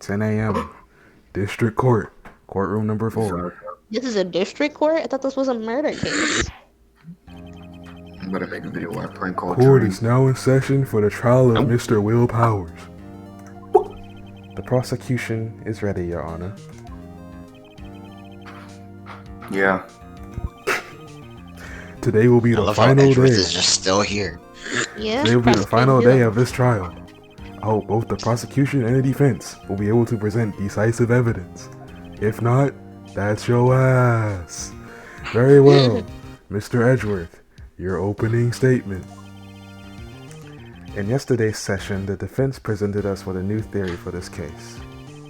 10 a.m. District Court, courtroom number 4. This is a district court? I thought this was a murder case. I'm gonna make a video where I prank call Court jury. is now in session for the trial of Mr. Will Powers. The prosecution is ready, Your Honor. Yeah. Today will be the final Edgeworth day. is just still here. Yeah. Today will be the final day of this trial. I hope both the prosecution and the defense will be able to present decisive evidence. If not, that's your ass. Very well, Mr. Edgeworth, your opening statement. In yesterday's session, the defense presented us with a new theory for this case.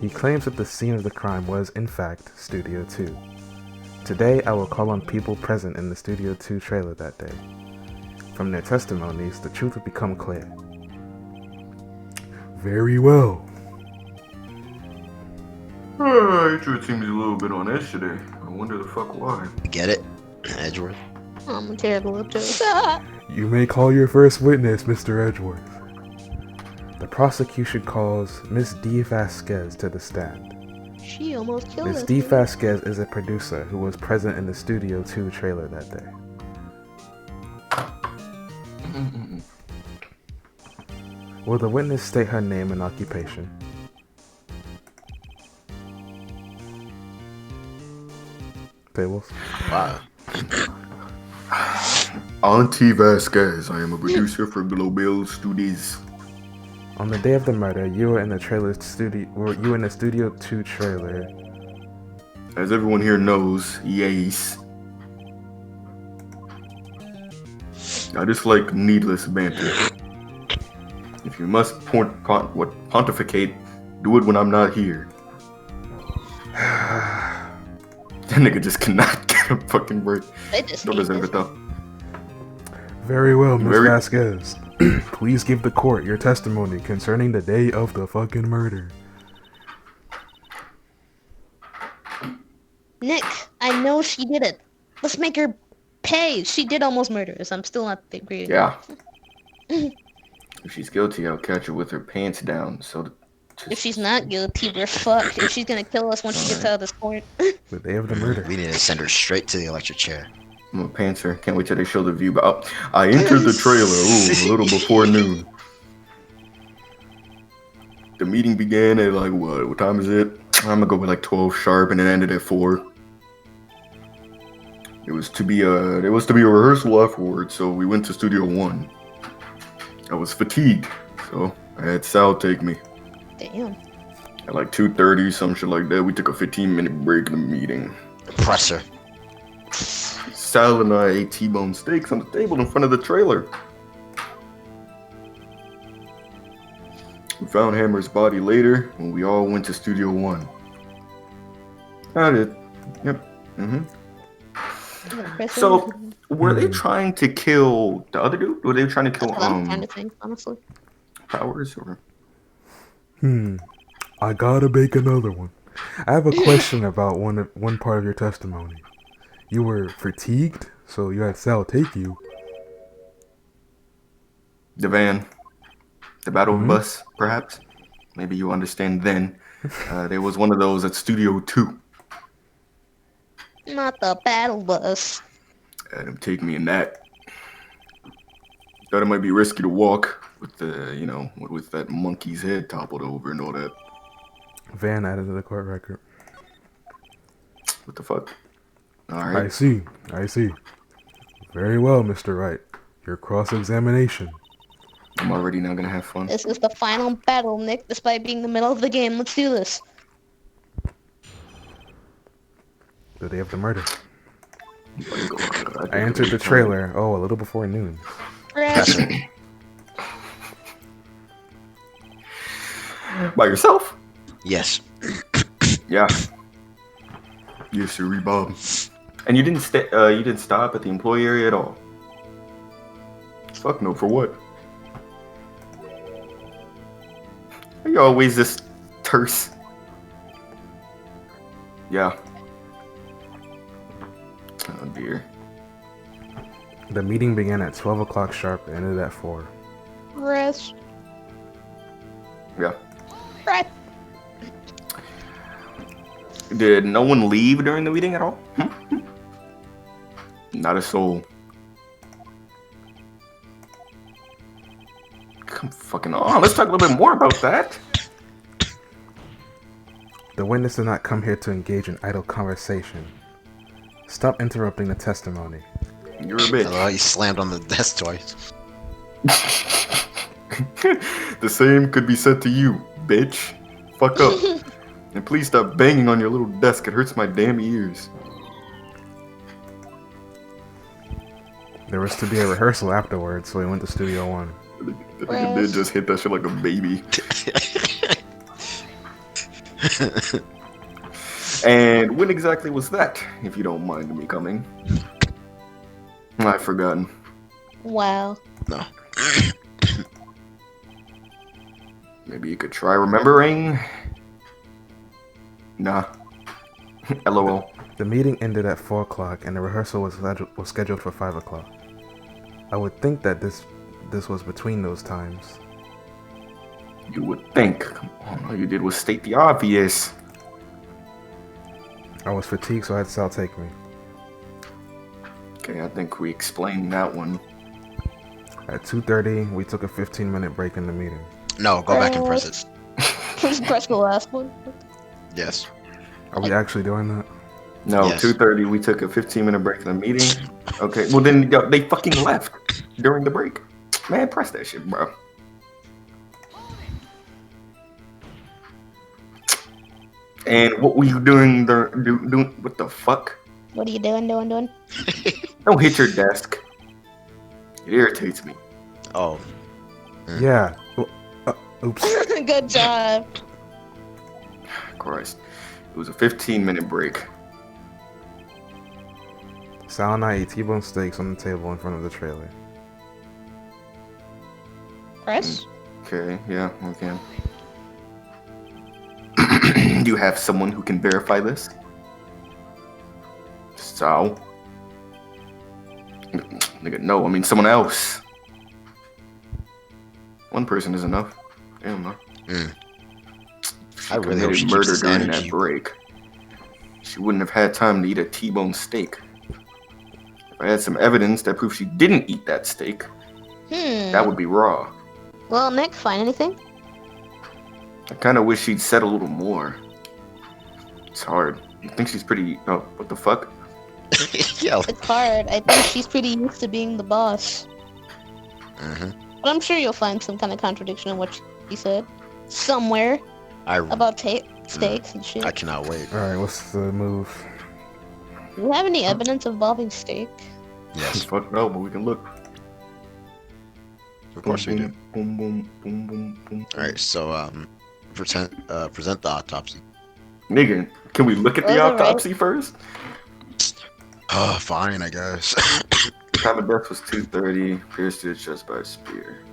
He claims that the scene of the crime was, in fact, Studio 2. Today, I will call on people present in the Studio 2 trailer that day. From their testimonies, the truth will become clear. Very well. Edgeworth seems a little bit on edge today. I wonder the fuck why. Get it? Edgeworth. I'm a terrible observer. You may call your first witness, Mr. Edgeworth. The prosecution calls Miss D. Vasquez to the stand. She almost killed Miss us. D. Vasquez is a producer who was present in the Studio 2 trailer that day. Will the witness state her name and occupation? Tables. Wow. Auntie Vasquez, I am a producer for Global Studios. On the day of the murder, you were in the Studio 2 trailer. As everyone here knows, yes. I dislike needless banter. If you must pontificate, do it when I'm not here. That nigga just cannot get a fucking break. They just Don't hate deserve this. it though. Very well, Miss Vasquez. Please give the court your testimony concerning the day of the fucking murder. Nick, I know she did it. Let's make her pay. She did almost murder us. I'm still not agreeing. Yeah. If she's guilty, I'll catch her with her pants down. So, If she's not guilty, we're fucked. If she's gonna kill us once she gets out of this court. The day of the murder. We need to send her straight to the electric chair. I'm a pantser. Can't wait till they show the view. But I entered the trailer a little before noon. The meeting began at like what? What time is it? I'm gonna go with like 12 sharp, and it ended at 4. There was to be a rehearsal afterwards, so we went to Studio 1. I was fatigued, so I had Sal take me. Damn. At like 2:30, some shit like that, we took a 15-minute break in the meeting. Presser. Sal and I ate T-bone steaks on the table in front of the trailer. We found Hammer's body later when we all went to Studio 1. I did. Yep. So, were they trying to kill the other dude? Were they trying to kill That's what I'm trying to think, honestly. Powers or? I gotta make another one. I have a question about one part of your testimony. You were fatigued, so you had Sal take you. The van. The battle bus, perhaps? Maybe you understand then. There was one of those at Studio 2. Not the battle bus. Had him take me in that. Thought it might be risky to walk with the, with that monkey's head toppled over and all that. Van added to the court record. What the fuck? Alright. I see. Very well, Mr. Wright. Your cross-examination. I'm already now gonna have fun. This is the final battle, Nick, despite being the middle of the game. Let's do this. The day of the murder. I entered the trailer, a little before noon. Presser. By yourself? Yes. Yeah. Yes, sir, Bob. And you didn't stop at the employee area at all? Fuck no, for what? Are you always this terse? Yeah. Oh dear. The meeting began at 12 o'clock sharp and ended at 4. Rest. Yeah. Right. Did no one leave during the meeting at all? Not a soul. Come fucking on. Let's talk a little bit more about that. The witness did not come here to engage in idle conversation. Stop interrupting the testimony. You're a bitch. Hello, you slammed on the desk twice. The same could be said to you, bitch. Fuck up. And please stop banging on your little desk. It hurts my damn ears. There was to be a rehearsal afterwards, so we went to Studio One. The nigga did just hit that shit like a baby. And when exactly was that, if you don't mind me coming? I've forgotten. Wow. No. Maybe you could try remembering? Nah. LOL. The meeting ended at 4 o'clock, and the rehearsal was scheduled for 5 o'clock. I would think that this was between those times. You would think. Come on, all you did was state the obvious. I was fatigued, so I had Sal take me. Okay, I think we explained that one. At 2:30, we took a 15-minute break in the meeting. No, go back and press it. Just press the last one. Yes. Are we actually doing that? No, Yes. 2:30, we took a 15-minute break in the meeting. Okay, well then they fucking left during the break. Man, press that shit, bro. And what were you doing there? Doing what the fuck? What are you doing? Don't hit your desk. It irritates me. Oh. Yeah. Oops. Good job. Christ. It was a 15-minute break. Sal and I ate T-bone steaks on the table in front of the trailer. Press? Okay, yeah, okay. Do you have someone who can verify this? So? Nigga, no, I mean someone else. One person is enough. Damn, man. I really hope she committed murder keeps this during energy. that break. She wouldn't have had time to eat a T-bone steak. If I had some evidence that proves she didn't eat that steak, that would be raw. Well, Nick, find anything? I kind of wish she'd said a little more. It's hard. I think she's pretty... Oh, what the fuck? Yeah. It's hard. I think she's pretty used to being the boss. But I'm sure you'll find some kind of contradiction in what she said. Somewhere. About steaks and shit. I cannot wait. Alright, what's the move? Do you have any evidence involving steak? Yes. Fuck no, but we can look. Of course we do. Boom, boom, boom, boom, boom. Alright, so present the autopsy. Nigga, can we look at the Well, autopsy first? Fine, I guess. Time of death was 2:30. Pierced to the chest by a spear.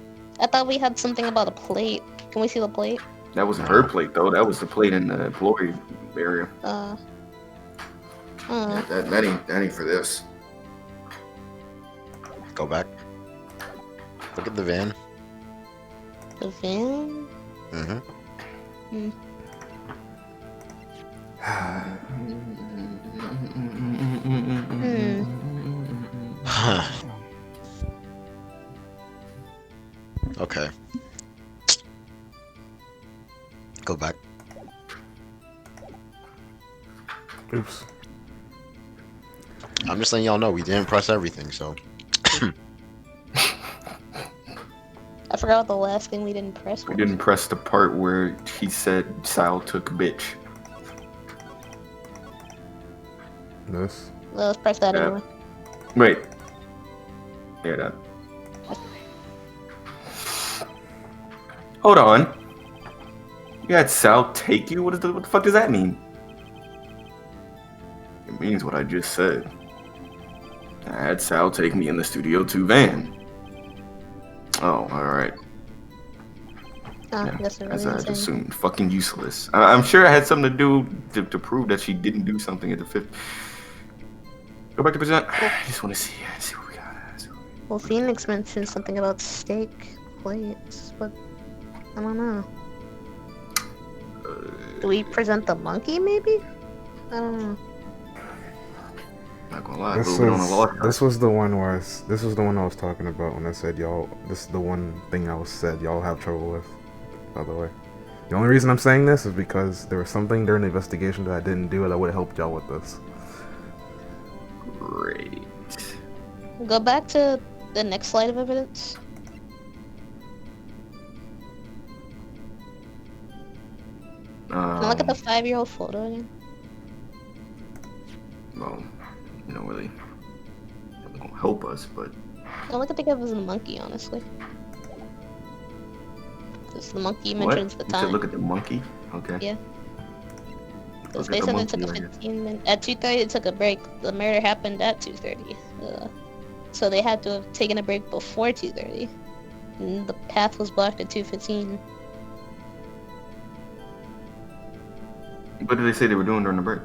I thought we had something about a plate. Can we see the plate? That wasn't her plate though. That was the plate in the employee area. That ain't for this. Go back. Look at the van. The van? Okay. Go back. Oops. I'm just letting y'all know we didn't press everything, so. I forgot the last thing we didn't press. We didn't press the part where he said Sal took bitch. This. Well, let's press that Yeah. anyway. Wait. Yeah, that. Hold on. You had Sal take you? What the fuck does that mean? It means what I just said. I had Sal take me in the Studio 2 van. Oh, alright. Yeah, That's really as I insane. assumed. Fucking useless. I'm sure it had something to do to prove that she didn't do something at the 5th. Go back to present. I just want to see what we got. Well, Phoenix mentioned something about steak plates, but I don't know. Do we present the monkey, maybe? I don't know. Not gonna lie, a little bit on the lost side. This was the one I was talking about when I said y'all. This is the one thing I said y'all have trouble with. By the way, the only reason I'm saying this is because there was something during the investigation that I didn't do that would have helped y'all with this. Great. Go back to the next slide of evidence. Can I look at the 5-year-old photo again? Well, you know, really gonna help us, but I look at the guy as a monkey, honestly. Because the monkey what? mentions the You time. said look at the monkey? Okay. Yeah. Because Look they at the said it took a monkey right 15 minute. At 2:30, it took a break. The murder happened at 2:30. So they had to have taken a break before 2:30. And the path was blocked at 2:15. What did they say they were doing during the break?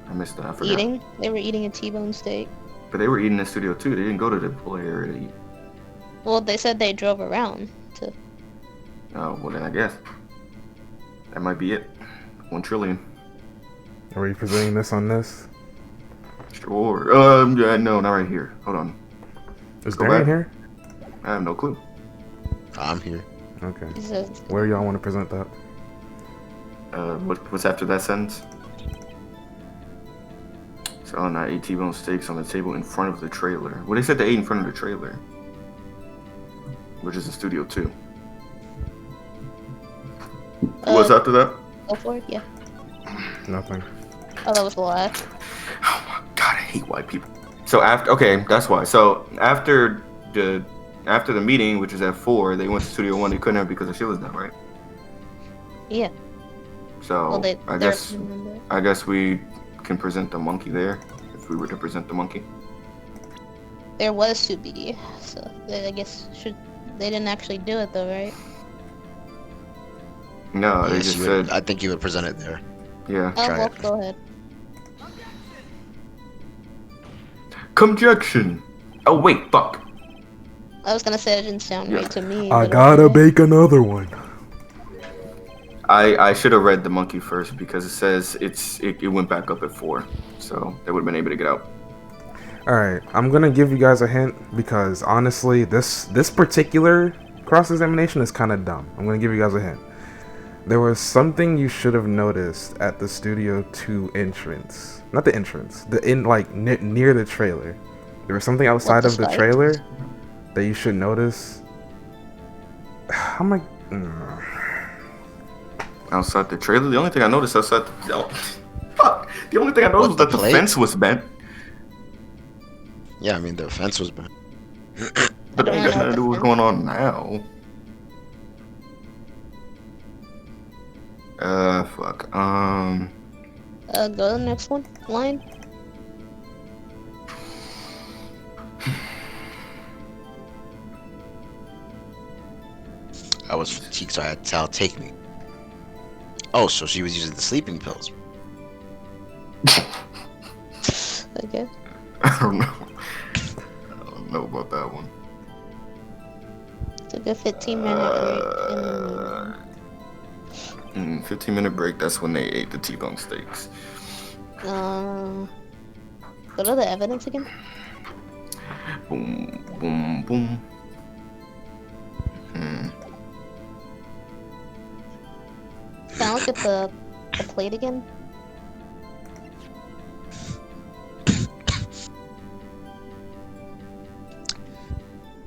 I missed that. I forgot. Eating. They were eating a T-bone steak. But they were eating in the studio too. They didn't go to the play area to eat. Well, they said they drove around to. Oh, well then I guess that might be it. 1 trillion. Are we presenting this on this? Sure. Yeah, no, not right here. Hold on. Is Go Darren back. here? I have no clue. I'm here. Okay. He says, Where y'all want to present that? What's after that sentence? So on that 8 T-bone steaks on the table in front of the trailer. Well, they said they ate in front of the trailer, which is in studio 2. What's after that? Go for it. Yeah. Nothing. Oh, that was the last. Oh my god, I hate white people. So after, okay, that's why. So after the meeting, which was at 4, they went to Studio 1. They couldn't have because of Sheila's death, right? Yeah. So Well, I guess we can present the monkey there if we were to present the monkey. There was to be, so I guess they didn't actually do it though, right? No, they Yes, just you said would, I think you would present it there. yeah. Oh, Try well, it. go ahead. Conjunction. Oh wait, fuck. I was gonna say it didn't sound right to me. I but gotta okay. bake another one. I should have read the monkey first because it says it went back up at 4, so they would have been able to get out. Alright, I'm gonna give you guys a hint because honestly, this particular cross-examination is kind of dumb. I'm gonna give you guys a hint. There was something you should have noticed at the Studio 2 entrance. Not the entrance, near the trailer. There was something outside of the spike? trailer that you should notice. How am I? Outside the trailer, the only thing I noticed outside fuck. The only thing I noticed was that the plate? fence was bent. Yeah, I mean, the fence was bent. But that ain't got nothing to do with what's going on now. Fuck. Go to the next one. Line. I was fatigued, so I had Tal take me. Oh, so she was using the sleeping pills. Okay. I don't know. I don't know about that one. Took a 15-minute break. 15-minute break. That's when they ate the T-bone steaks. Go to the evidence again. Boom, boom, boom. Can I look at the plate again?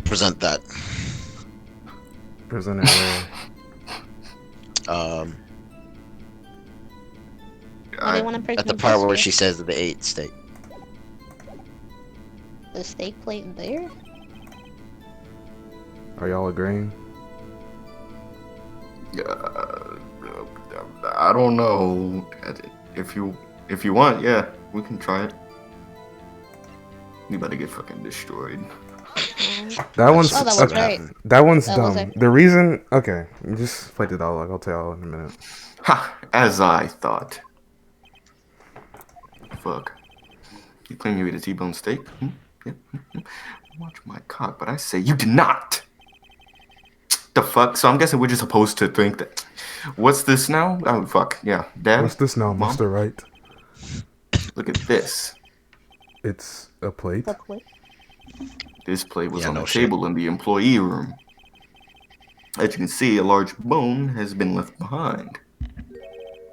Present that. Present it where? What do you want to At the part where she says that they ate steak. The steak plate there? Are y'all agreeing? I don't know. If you want, yeah, we can try it. You better get fucking destroyed. That one's Oh, that was right. That one's That was dumb. right. The reason, okay, you just play the dialogue. I'll tell y'all in a minute. Ha! As I thought. Fuck. You claim you ate a T-bone steak? Yeah. Watch my cock, but I say you did not. The fuck? So I'm guessing we're just supposed to think that. What's this now? Oh fuck. Yeah. Dad. What's this now, Mom? Mr. Wright? Look at this. It's a plate. This plate was Yeah, on no the shit. table in the employee room. As you can see, a large bone has been left behind.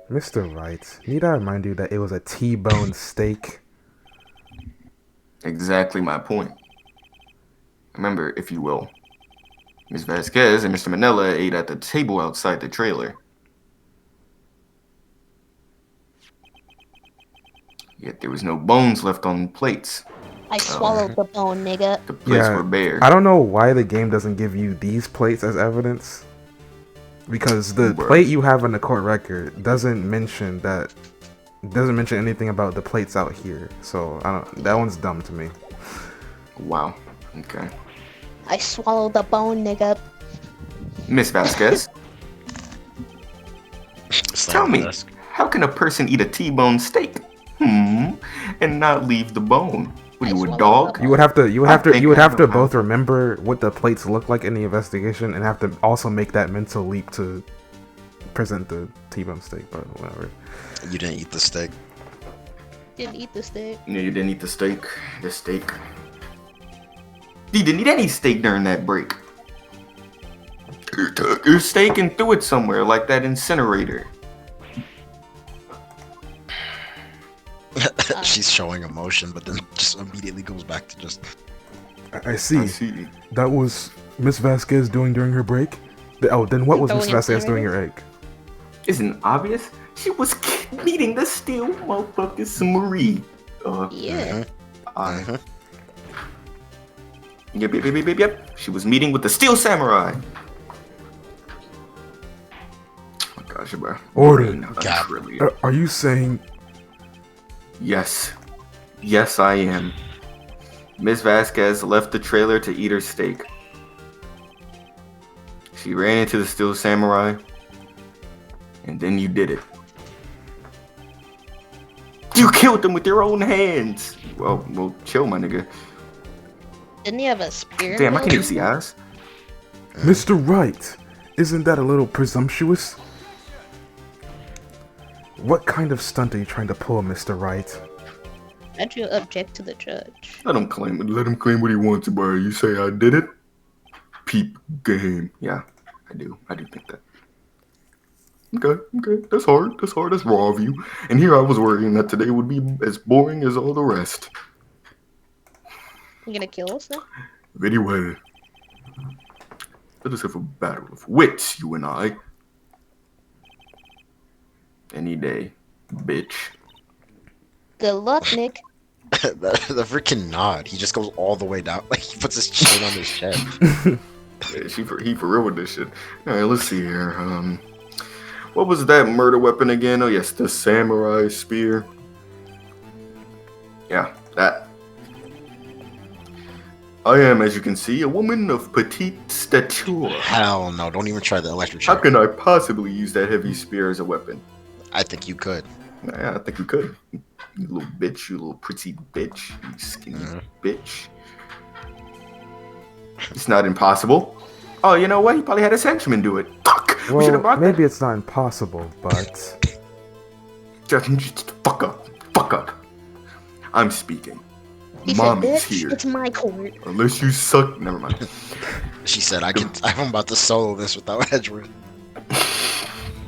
Mr. Wright, need I remind you that it was a T-bone steak? Exactly my point. Remember, if you will, Ms. Vasquez and Mr. Manella ate at the table outside the trailer. Yet there was no bones left on plates. I swallowed the bone, nigga. The plates Yeah, were bare. I don't know why the game doesn't give you these plates as evidence. Because the Bruh. plate you have in the court record doesn't mention anything about the plates out here. So that one's dumb to me. Wow. Okay. I swallowed the bone, nigga. Miss Vasquez, tell me, how can a person eat a T-bone steak? And not leave the bone? What are you, a dog? You would have to know both remember what the plates look like in the investigation and have to also make that mental leap to present the T-bone steak, but whatever. You didn't eat the steak. Didn't eat the steak. Yeah, you didn't eat the steak. The steak. You didn't eat any steak during that break. You took your steak and threw it somewhere like that incinerator. She's showing emotion, but then just immediately goes back to just. I see. I see. That was Miss Vasquez doing during her break? Oh, then what was Throwing Miss Vasquez doing incinerator? her egg? Isn't it obvious? She was meeting the steel motherfucking Marie. Yeah. Yep. She was meeting with the Steel Samurai. Oh my gosh, bro. Order. Really. Are you saying... Yes. Yes, I am. Ms. Vasquez left the trailer to eat her steak. She ran into the Steel Samurai. And then you did it. You killed them with your own hands. Well, chill, my nigga. Didn't he have a spear? Damn, I can't even see eyes. Mr. Wright, isn't that a little presumptuous? What kind of stunt are you trying to pull, Mr. Wright? How'd you object to the judge? Let him claim it. Let him claim what he wants, bro. You say I did it? Peep game. Yeah, I do. I do think that. Okay. That's hard. That's raw of you. And here I was worrying that today would be as boring as all the rest. You gonna kill us now? Very well. Let us have a battle of wits, you and I. Any day, bitch. Good luck, Nick. the freaking nod. He just goes all the way down. Like he puts his chin on his chest. Yeah, he for real with this shit. Alright, let's see here. What was that murder weapon again? Oh yes, the samurai spear. Yeah, that. I am, as you can see, a woman of petite stature. Hell no! Don't even try the electric How chair. can I possibly use that heavy spear as a weapon? I think you could. Yeah, I think you could. You little bitch, you little pretty bitch, you skinny bitch. It's not impossible. Oh, you know what? He probably had his henchman do it. Fuck! We should have Well, brought maybe it's not impossible, but... Just fuck up. I'm speaking. He Mommy's said, bitch, here. it's my court. Unless you suck. Never mind. She said, I'm about to solo this without Edward.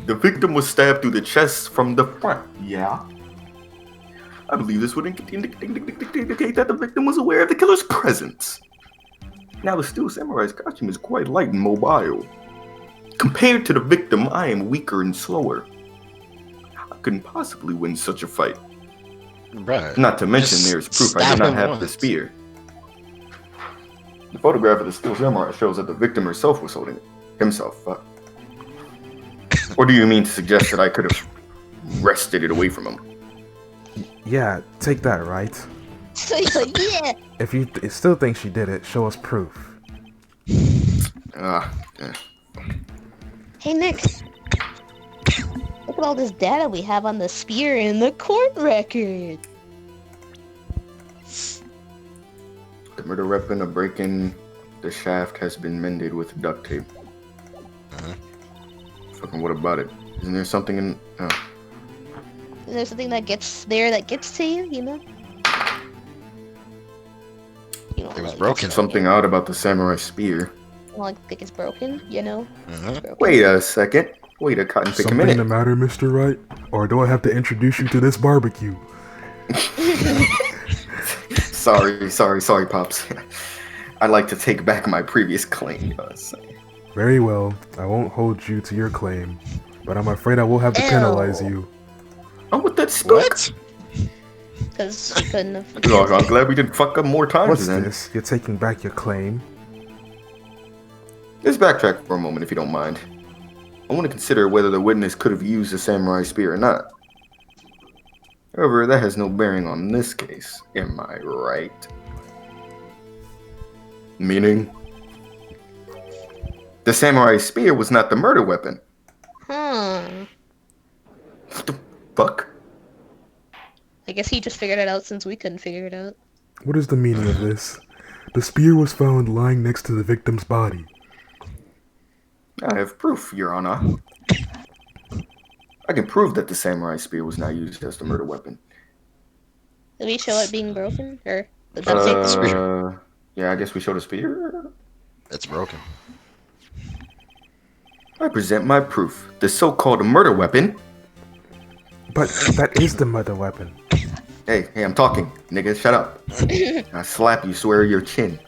The victim was stabbed through the chest from the front. Yeah. I believe this would indicate that the victim was aware of the killer's presence. Now, the Steel Samurai's costume is quite light and mobile. Compared to the victim, I am weaker and slower. I couldn't possibly win such a fight. Right. Not to mention, Just there's proof I stab did not him have the once. spear. The photograph of the Steel Samurai shows that the victim herself was holding it. Himself. Fuck. Or do you mean to suggest that I could have wrested it away from him? Yeah, take that, right? So he's like, yeah. If you still think she did it, show us proof. Yeah. Hey, Nick. Look at all this data we have on the spear in the court record. The murder weapon of breaking the shaft has been mended with duct tape. Fucking what about it? Isn't there something in... there's something that gets there that gets to you, you know? You know, It was like, broken. Something odd about the samurai spear. Like, think it's broken, you know? Wait a second. Wait a cotton pick a Something minute. the matter, Mr. Wright? Or do I have to introduce you to this barbecue? Sorry, Pops. I'd like to take back my previous claim. Very well, I won't hold you to your claim, but I'm afraid I will have to penalize you. Oh, what that spook? What? Because she couldn't have. Oh, I'm glad we didn't fuck up more times What's then. this? You're taking back your claim? Let's backtrack for a moment if you don't mind. I want to consider whether the witness could have used the samurai spear or not. However, that has no bearing on this case. Am I right? Meaning? The samurai spear was not the murder weapon. Hmm. What the fuck? I guess he just figured it out since we couldn't figure it out. What is the meaning of this? The spear was found lying next to the victim's body. I have proof, Your Honor. I can prove that the samurai spear was not used as the murder weapon. Did we show it being broken? Or did Take the that spear. Yeah, I guess we showed a spear. It's broken. I present my proof. The so-called murder weapon. But that is the murder weapon. Hey, I'm talking. Nigga, shut up. I slap you, swear your chin.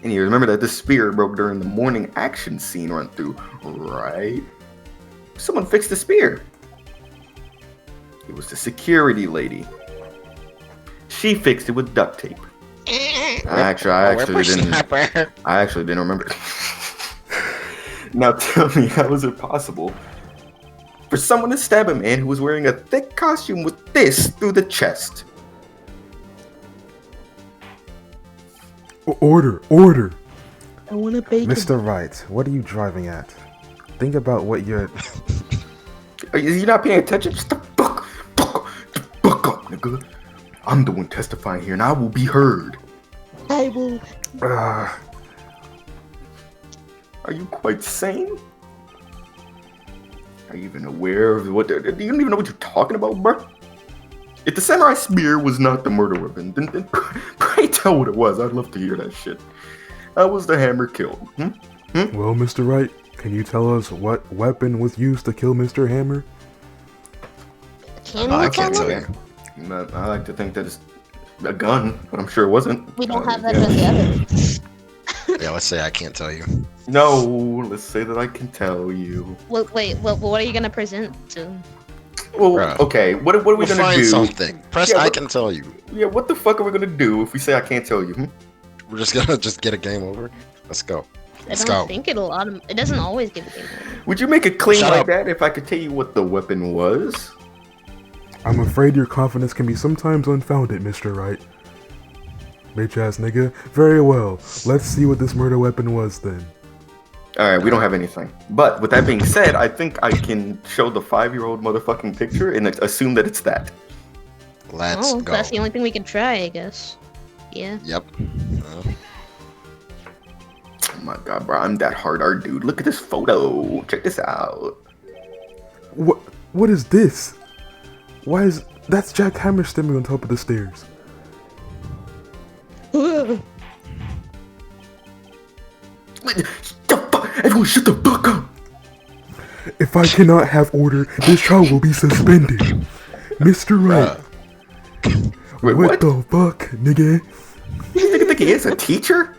And you remember that this spear broke during the morning action scene run through, right? Someone fixed the spear. It was the security lady. She fixed it with duct tape. I actually didn't remember. Now tell me, how is it possible for someone to stab a man who was wearing a thick costume with this through the chest? Order! I want a bacon. Mr. Wright, what are you driving at? Think about what you're... Are you not paying attention? Just the fuck up, nigga. I'm the one testifying here, and I will be heard. I will. Are you quite sane? Are you even aware of what? Do you don't even know what you're talking about, bro? If the samurai spear was not the murder weapon, then pray tell what it was. I'd love to hear that shit. How was the hammer killed? Well, Mr. Wright, can you tell us what weapon was used to kill Mr. Hammer? I can't tell you. I like to think that it's a gun, but I'm sure it wasn't. We don't have that as evidence. Yeah, let's say I can't tell you. No, let's say that I can tell you. Well, wait, what are you gonna present to? Well, Bruh. okay, what are we We'll gonna find do? something. Press Yeah, I but- can tell you. Yeah, what the fuck are we gonna do if we say I can't tell you? We're just gonna get a game over. Let's go. I Let's don't go. think it'll it doesn't always give a game over. Would you make a claim Shut like up. that if I could tell you what the weapon was? I'm afraid your confidence can be sometimes unfounded, Mr. Wright. Bitch ass nigga. Very well. Let's see what this murder weapon was then. Alright, we don't have anything. But with that being said, I think I can show the 5-year-old motherfucking picture and assume that it's that. Let's go. That's the only thing we can try, I guess. Yeah. Yep. Oh my god, bro, I'm that hard art dude. Look at this photo. Check this out. What is this? Why is... That's Jack Hammer standing on top of the stairs. Everyone shut the fuck up! If I cannot have order, this trial will be suspended. Mr. Wright. Wait, what the fuck, nigga? You think he is a teacher?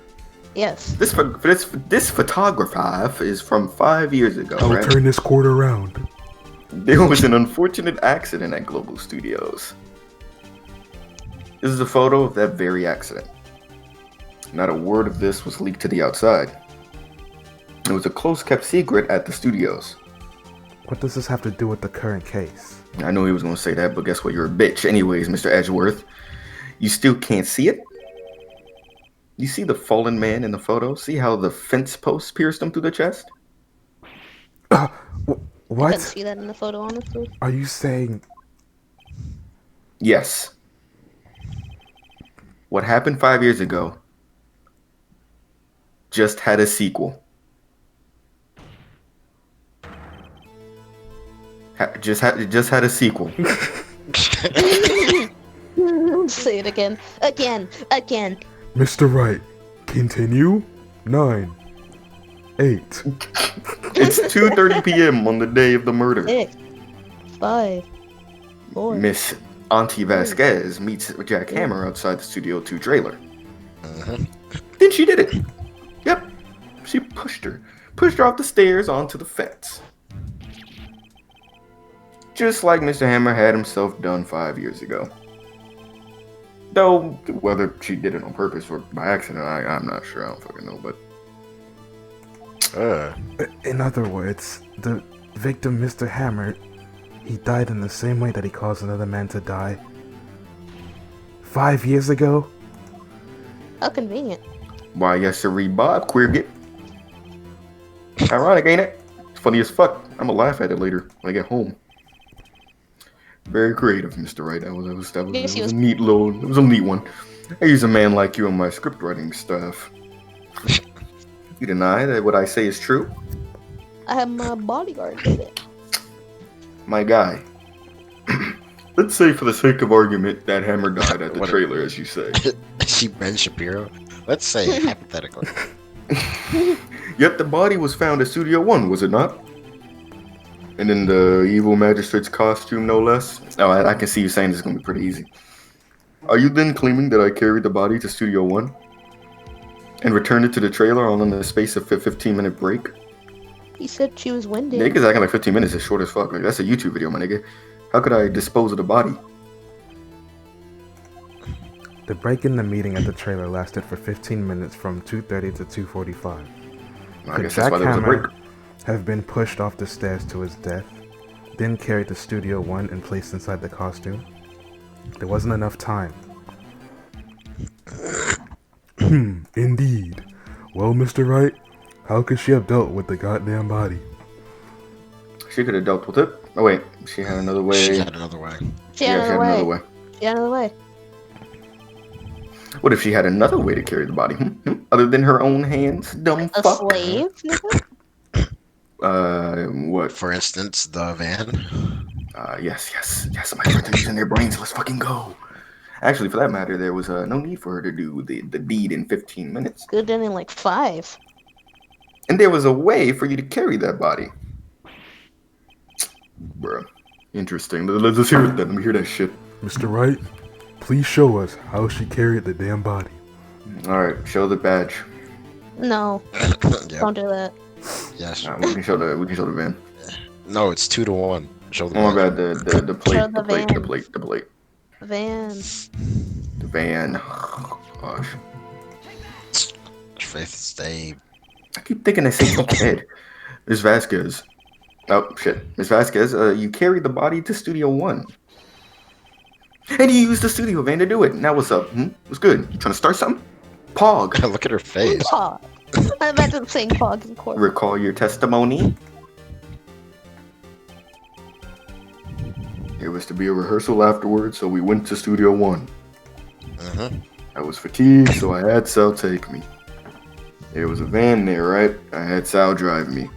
Yes. This photograph is from 5 years ago, I will right? turn this court around. There was an unfortunate accident at Global Studios. This is a photo of that very accident. Not a word of this was leaked to the outside. It was a close-kept secret at the studios. What does this have to do with the current case? I know he was going to say that, but guess what? You're a bitch. Anyways, Mr. Edgeworth, you still can't see it? You see the fallen man in the photo? See how the fence post pierced him through the chest? I What? couldn't see that in the photo, honestly. Are you saying... Yes. What happened 5 years ago just had a sequel. Just had a sequel. Say it again. Again. Mr. Wright, continue. 9, 8. It's 2:30 p.m. on the day of the murder. 6, 5, 4. Miss Auntie Vasquez meets Jack Hammer outside the Studio 2 trailer. Then she did it. Yep. She pushed her off the stairs onto the fence. Just like Mr. Hammer had himself done 5 years ago. Though, whether she did it on purpose or by accident, I'm not sure. I don't fucking know, but... In other words, the victim, Mr. Hammer, he died in the same way that he caused another man to die 5 years ago? How convenient. Why, yes, sir, Bob, queer get. Ironic, ain't it? It's funny as fuck. I'm gonna laugh at it later when I get home. Very creative, Mr. Wright. That was a neat one. I use a man like you in my script writing stuff. You deny that what I say is true? I have my bodyguard did it. My guy. Let's say for the sake of argument that Hammer died at the trailer, as you say. Is she Ben Shapiro? Let's say hypothetically. Yet the body was found at Studio 1, was it not? And in the evil magistrate's costume, no less? Oh, I can see you saying this is going to be pretty easy. Are you then claiming that I carried the body to Studio 1? And returned it to the trailer all in the space of a 15-minute break? He said she was winded. Niggas acting like 15 minutes is short as fuck. Like, that's a YouTube video, my nigga. How could I dispose of the body? The break in the meeting at the trailer lasted for 15 minutes from 2:30 to 2:45. I guess that's why there was a break. Have been pushed off the stairs to his death, then carried to Studio 1 and placed inside the costume? There wasn't enough time. Indeed. Well, Mr. Wright, how could she have dealt with the goddamn body? She could have dealt with it. Oh wait, she had another way. She had another way. What if she had another way to carry the body? Other than her own hands? Dumb fuck. A slave? What? For instance, the van. Yes. My friends are using their brains. Let's fucking go. Actually, for that matter, there was no need for her to do the deed in 15 minutes. Could have done it in like 5. And there was a way for you to carry that body. Bruh. Interesting. Let's hear it then. Let me hear that shit. Mr. Wright, please show us how she carried the damn body. Alright, show the badge. No. Yep. Don't do that. Yes. We can show the van. No, it's 2-1. Show the Oh my badge. god, the plate, Show the the plate. Van. The van. Oh, gosh. Fifth stay. I keep thinking I say fuckhead. Miss Vasquez. Oh, shit. Miss Vasquez, you carried the body to Studio 1. And you used the studio van to do it. Now what's up? What's good? You trying to start something? Pog. Look at her face. Pog. I imagine saying pog in court. Recall your testimony. It was to be a rehearsal afterwards, so we went to Studio 1. I was fatigued, so I had Sal take me. There was a van there, right? I had Sal drive me.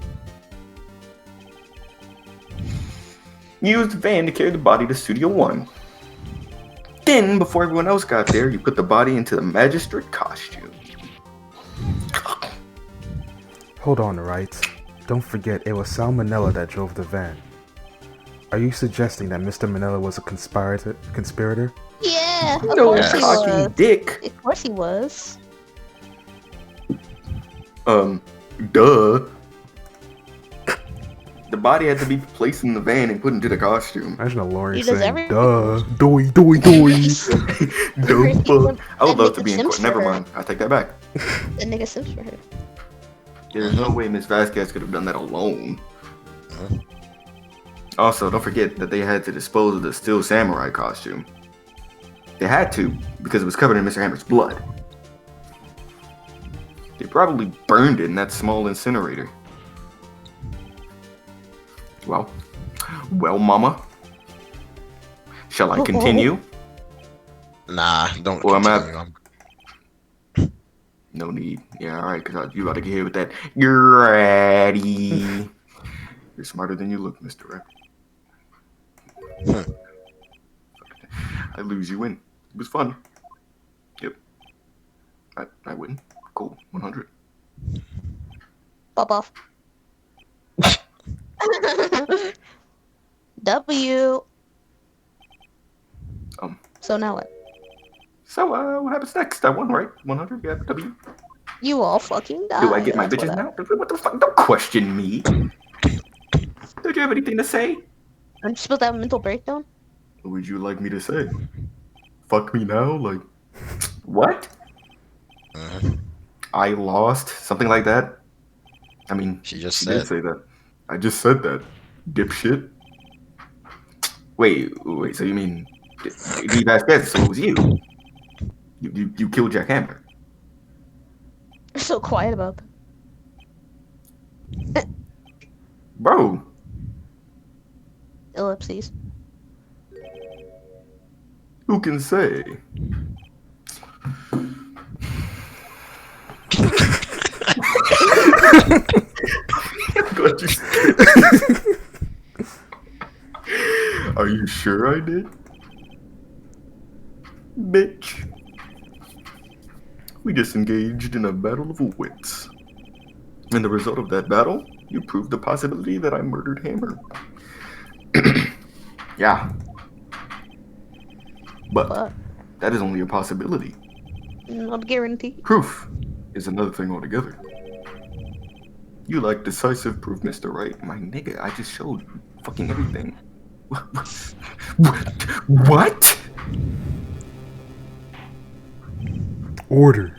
You used the van to carry the body to Studio 1. Then, before everyone else got there, you put the body into the magistrate costume. Hold on, Wright. Don't forget, it was Sal Manella that drove the van. Are you suggesting that Mr. Manella was a conspirator? Yeah, of No, course he cocky was. dick. Of course he was. Duh. The body had to be placed in the van and put into the costume. Imagine a lawyer He does saying, everything. duh, doy. Dumb fuck. I would love to nigga be in Sims court. Never for her. mind. I take that back. That nigga Sims for her. There's no way Miss Vasquez could have done that alone. Also, don't forget that they had to dispose of the Steel Samurai costume. They had to, because it was covered in Mr. Hammer's blood. They probably burned it in that small incinerator. Well, mama. Shall I continue? Nah, don't Well, continue. No need. Yeah, alright, because you about to get hit with that. You're ready. You're smarter than you look, Mr. Wright. I lose, you win. It was fun. Yep. I win. Cool. 100. Pop off. W. So now what? So, what happens next? I won, right? 100? Yeah, W. You all fucking die. Do I get my bitches now? What the fuck? Don't question me. Don't you have anything to say? Aren't you supposed to have a mental breakdown? What would you like me to say? Fuck me now? Like, what? I lost? Something like that? I mean, She just she said. did say that. I just said that. Dipshit. Wait, so you mean D. Vasquez, so it was you? You killed Jack Hammer. You're so quiet about that. Bro. Ellipses. Who can say? God, are you sure I did? Bitch. We just engaged in a battle of wits. And the result of that battle, you proved the possibility that I murdered Hammer. Yeah. But that is only a possibility. Not guaranteed. Proof is another thing altogether. You like decisive proof, Mr. Wright. My nigga, I just showed fucking everything. What? Order.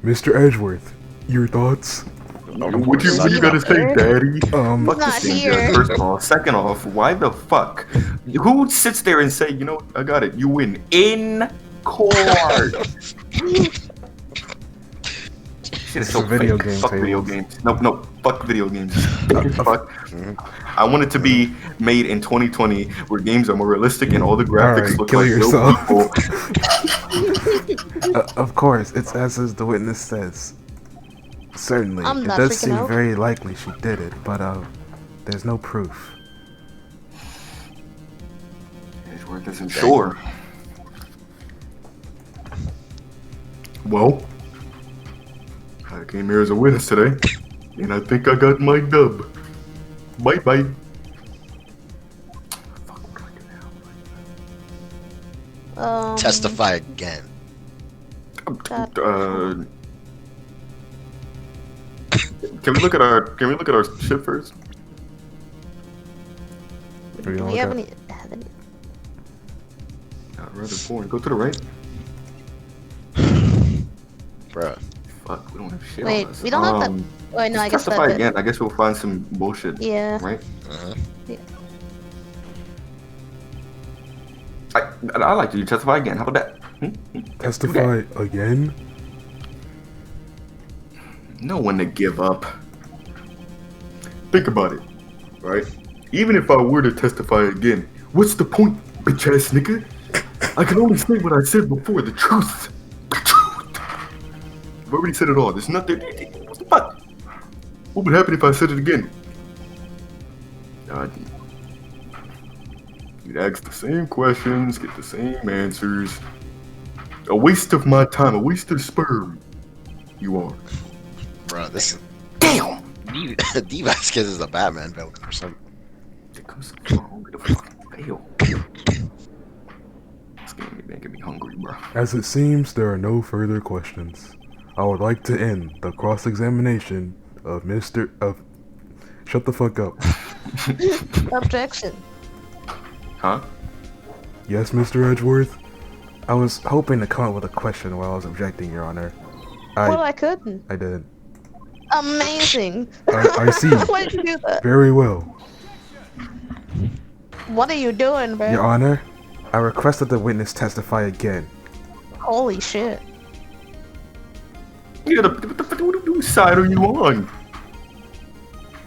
Mr. Edgeworth, your thoughts? What you gotta say, Daddy? Fuck not this thing, here. first of all. Second off, why the fuck? Who sits there and say, you know, I got it, you win in court? Shit is so video fake. game Fuck video games. No, fuck video games. Fuck. I want it to be made in 2020 where games are more realistic and all the graphics Alright, look kill like yourself. real people. Of course, it's as the witness says. Certainly, I'm it not does freaking seem out. very likely she did it, but there's no proof. Edgeworth isn't sure. Well, I came here as a witness today, and I think I got my dub. Bye. Fuck, what do I do now? Testify again. Can we look at our ship first? Do we have any? Rather boring. Go to the right. Bruh. Fuck, we don't have shit Wait, on us. we don't have that. Wait, no, I guess testify that's again. I guess we'll find some bullshit. Yeah. Right? Yeah. I like you to testify again. How about that? Testify again? Know when to give up. Think about it, right? Even if I were to testify again, what's the point, bitch ass nigga? I can only say what I said before, the truth. The truth. I've already said it all. There's nothing. What the fuck? What would happen if I said it again? You'd ask the same questions, get the same answers. A waste of my time, a waste of sperm. You are. Bruh, this is... Damn! D. Vasquez is a Batman villain or something. It comes so hungry to fucking fail. This game making me hungry, bro. As it seems, there are no further questions. I would like to end the cross-examination of Mr. Shut the fuck up. Objection. Huh? Yes, Mr. Edgeworth? I was hoping to come up with a question while I was objecting, Your Honor. Well, I couldn't. I did. Amazing. I see. Why did you do that? Very well. What are you doing, bro? Your Honor, I request that the witness testify again. Holy shit. Yeah, what side are you on?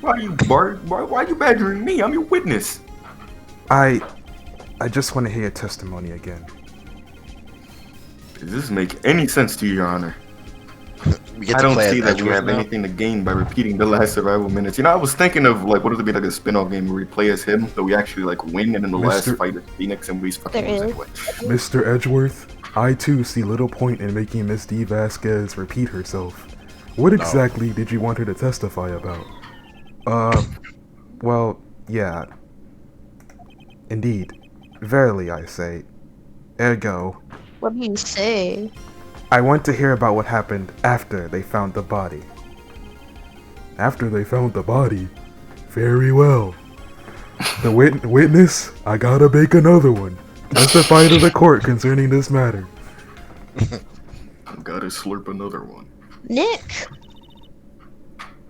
Why are you badgering me? I'm your witness. I just want to hear your testimony again. Does this make any sense to you, Your Honor? We get I to don't play see as that we Edgeworth have now? anything to gain by repeating the last survival minutes. You know, I was thinking of like, what if it be like a spin-off game where we play as him, but we actually like win, and in the last Mr. fight is Phoenix, and we fucking There lose is. anyway. Mr. Edgeworth, I too see little point in making Miss D. Vasquez repeat herself. What exactly did you want her to testify about? Well, yeah. Indeed. Verily, I say. Ergo, What do you say? I want to hear about what happened after they found the body. After they found the body? Very well. The witness, I gotta make another one. Testify to the court concerning this matter. Gotta slurp another one. Nick!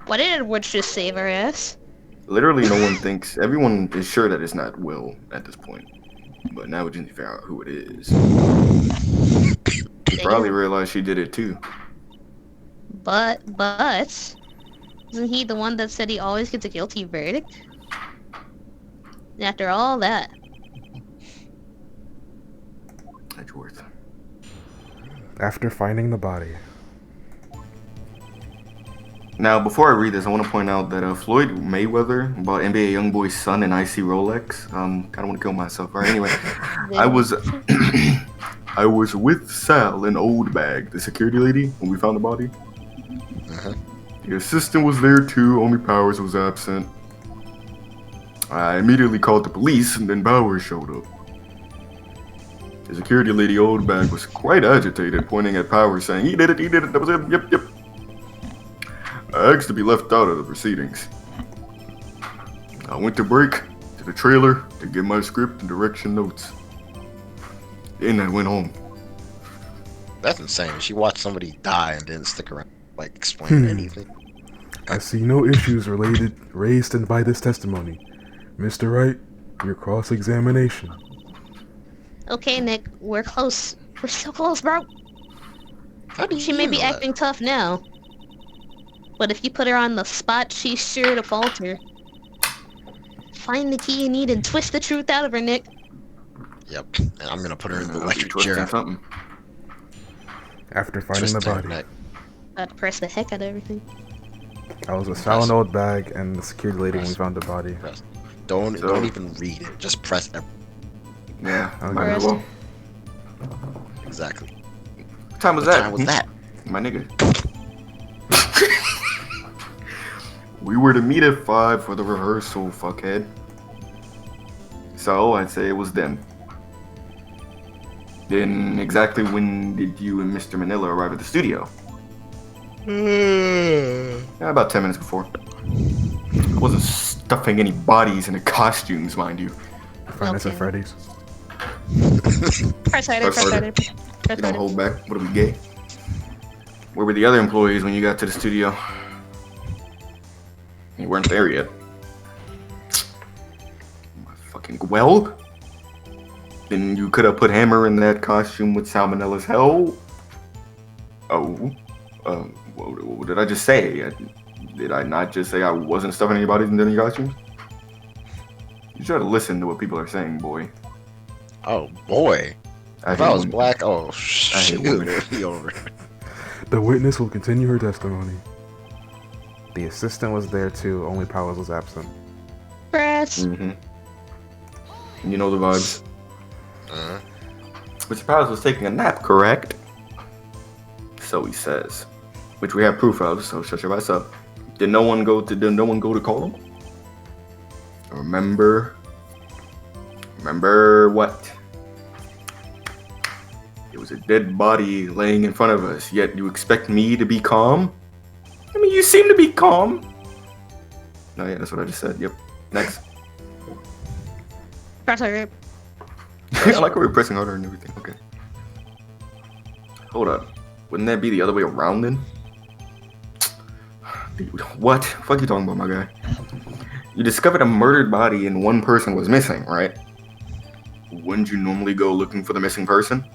Why did Edwards just save her ass? Literally, no one thinks. Everyone is sure that it's not Will at this point, but now we just need to figure out who it is. She probably realized she did it too. But, isn't he the one that said he always gets a guilty verdict? And after all that. Edgeworth. After finding the body. Now, before I read this, I want to point out that Floyd Mayweather bought NBA YoungBoy's son an IC Rolex. Kind of want to kill myself. All right, anyway, I was with Sal in Old Bag, the security lady, when we found the body. The assistant was there too. Only Powers was absent. I immediately called the police, and then Powers showed up. The security lady, Old Bag, was quite agitated, pointing at Powers, saying, "He did it, that was him, yep. I asked to be left out of the proceedings. I went to break to the trailer to get my script and direction notes. Then I went home." That's insane. She watched somebody die and didn't stick around, like, explain anything. I see no issues raised by this testimony. Mr. Wright, your cross-examination. Okay, Nick, we're close. We're so close, bro. How do She you may be know that? acting tough now. But if you put her on the spot, she's sure to falter. Find the key you need and twist the truth out of her, Nick. Yep, and I'm gonna put her in the I'll be electric twisting chair. something. After finding the Twisting her body. neck. About to press the heck out of everything. I was with Sal and Old Bag and the security lady when we found the body. Press. Don't even read it. Just press every. Yeah, Okay. might as well. Exactly. What time was What that? time was that? My nigga. We were to meet at 5 for the rehearsal, fuckhead. So, I'd say it was them. Then, exactly when did you and Mr. Manila arrive at the studio? About 10 minutes before. I wasn't stuffing any bodies into costumes, mind you. Finest at Okay. Freddy's. Press harder, press harder. Press You don't harder. hold back. What are we, gay? Where were the other employees when you got to the studio? You weren't there yet. Fucking well. Then you could have put Hammer in that costume with Salmonella's hell. Oh. What did I just say? Did I not just say I wasn't stuffing anybody in any costumes? You try to listen to what people are saying, boy. Oh boy. I If I was hate black, oh hate shoot, women. it'd be over. The witness will continue her testimony. The assistant was there too, only Powers was absent. Press. Mm-hmm. You know the vibes. Uh-huh. Mr. Powers was taking a nap, correct? So he says. Which we have proof of, so shut your ass up. Did no one go to call him? Remember what? It was a dead body laying in front of us, yet you expect me to be calm? I mean, you seem to be calm. No, yeah, that's what I just said. Yep. Next. Press harder. I like how we're pressing harder and everything. Okay. Hold up. Wouldn't that be the other way around then? Dude, what? Fuck you talking about, my guy? You discovered a murdered body and one person was missing, right? Wouldn't you normally go looking for the missing person?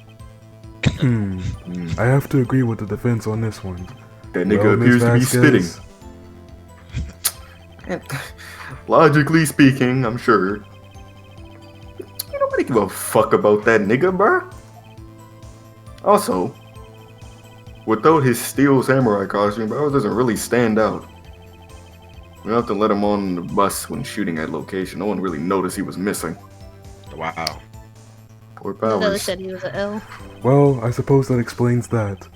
I have to agree with the defense on this one. That nigga Well, appears to be Ms. spitting. Vasquez, Logically speaking, I'm sure. Ain't nobody give a fuck about that nigga, bruh. Also, Without his steel samurai costume, Powers doesn't really stand out. We have to let him on the bus when shooting at location. No one really noticed he was missing. Wow. Poor Nobody Powers. said he was an L. Well, I suppose that explains that.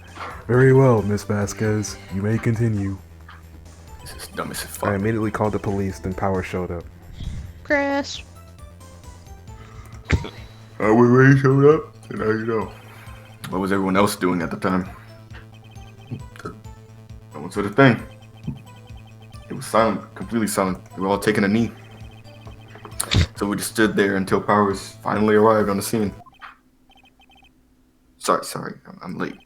Very well, Miss Vasquez. You may continue. This is dumb as I fuck. immediately called the police, then Power showed up. Press. When Ray showed up, and now you know. What was everyone else doing at the time? No one said a thing. It was silent, completely silent. We were all taking a knee. So we just stood there until Powers finally arrived on the scene. Sorry, I'm late.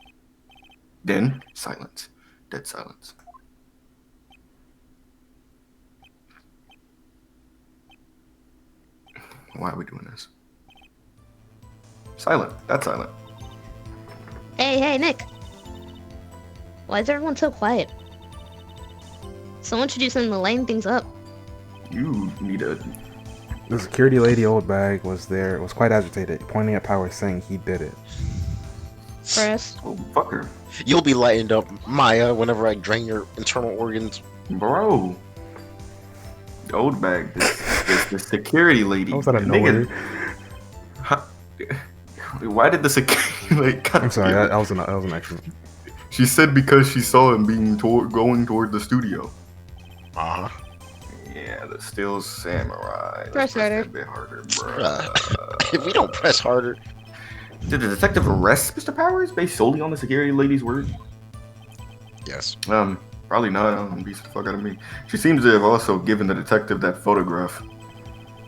Then, silence. Dead silence. Why are we doing this? Silent. That's silent. Hey, Nick. Why is everyone so quiet? Someone should do something to lighten things up. You need a... The security lady old bag was there, was quite agitated, pointing at Power saying he did it. Press. Oh, fuck her. You'll be lightened up, Maya, whenever I drain your internal organs. Bro. The old bag. The security lady. How was that a nowhere? Why did the security lady... I'm sorry, that was an accident. She said because she saw him being going toward the studio. Uh-huh. Yeah, the steel samurai. Press Let's harder. a bit harder, bro. If we don't press harder. Did the detective arrest Mr. Powers based solely on the security lady's word? Yes. Probably not. Beat the fuck out of me. She seems to have also given the detective that photograph.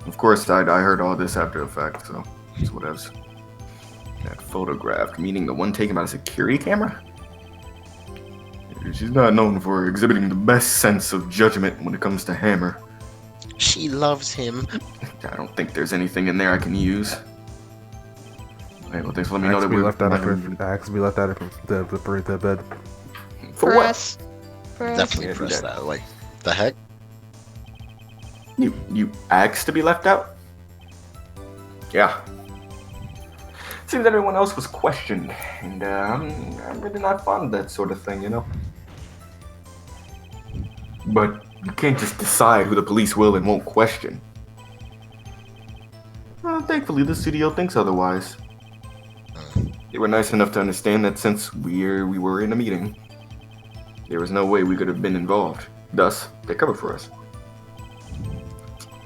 Of course, I heard all this after the fact, so it's whatevs. That photograph, meaning the one taken by a security camera? She's not known for exhibiting the best sense of judgment when it comes to Hammer. She loves him. I don't think there's anything in there I can use. Hey, well, thanks for letting me know that We we left out of the bed. For Press. Definitely Yeah, do press that. that. Like, the heck? what? You asked to be left out? Yeah. Seems everyone else was questioned, and I'm really not fond of that sort of thing, you know? But you can't just decide who the police will and won't question. Well, thankfully, the studio thinks otherwise. They were nice enough to understand that since we were in a meeting, there was no way we could have been involved. Thus, they covered for us.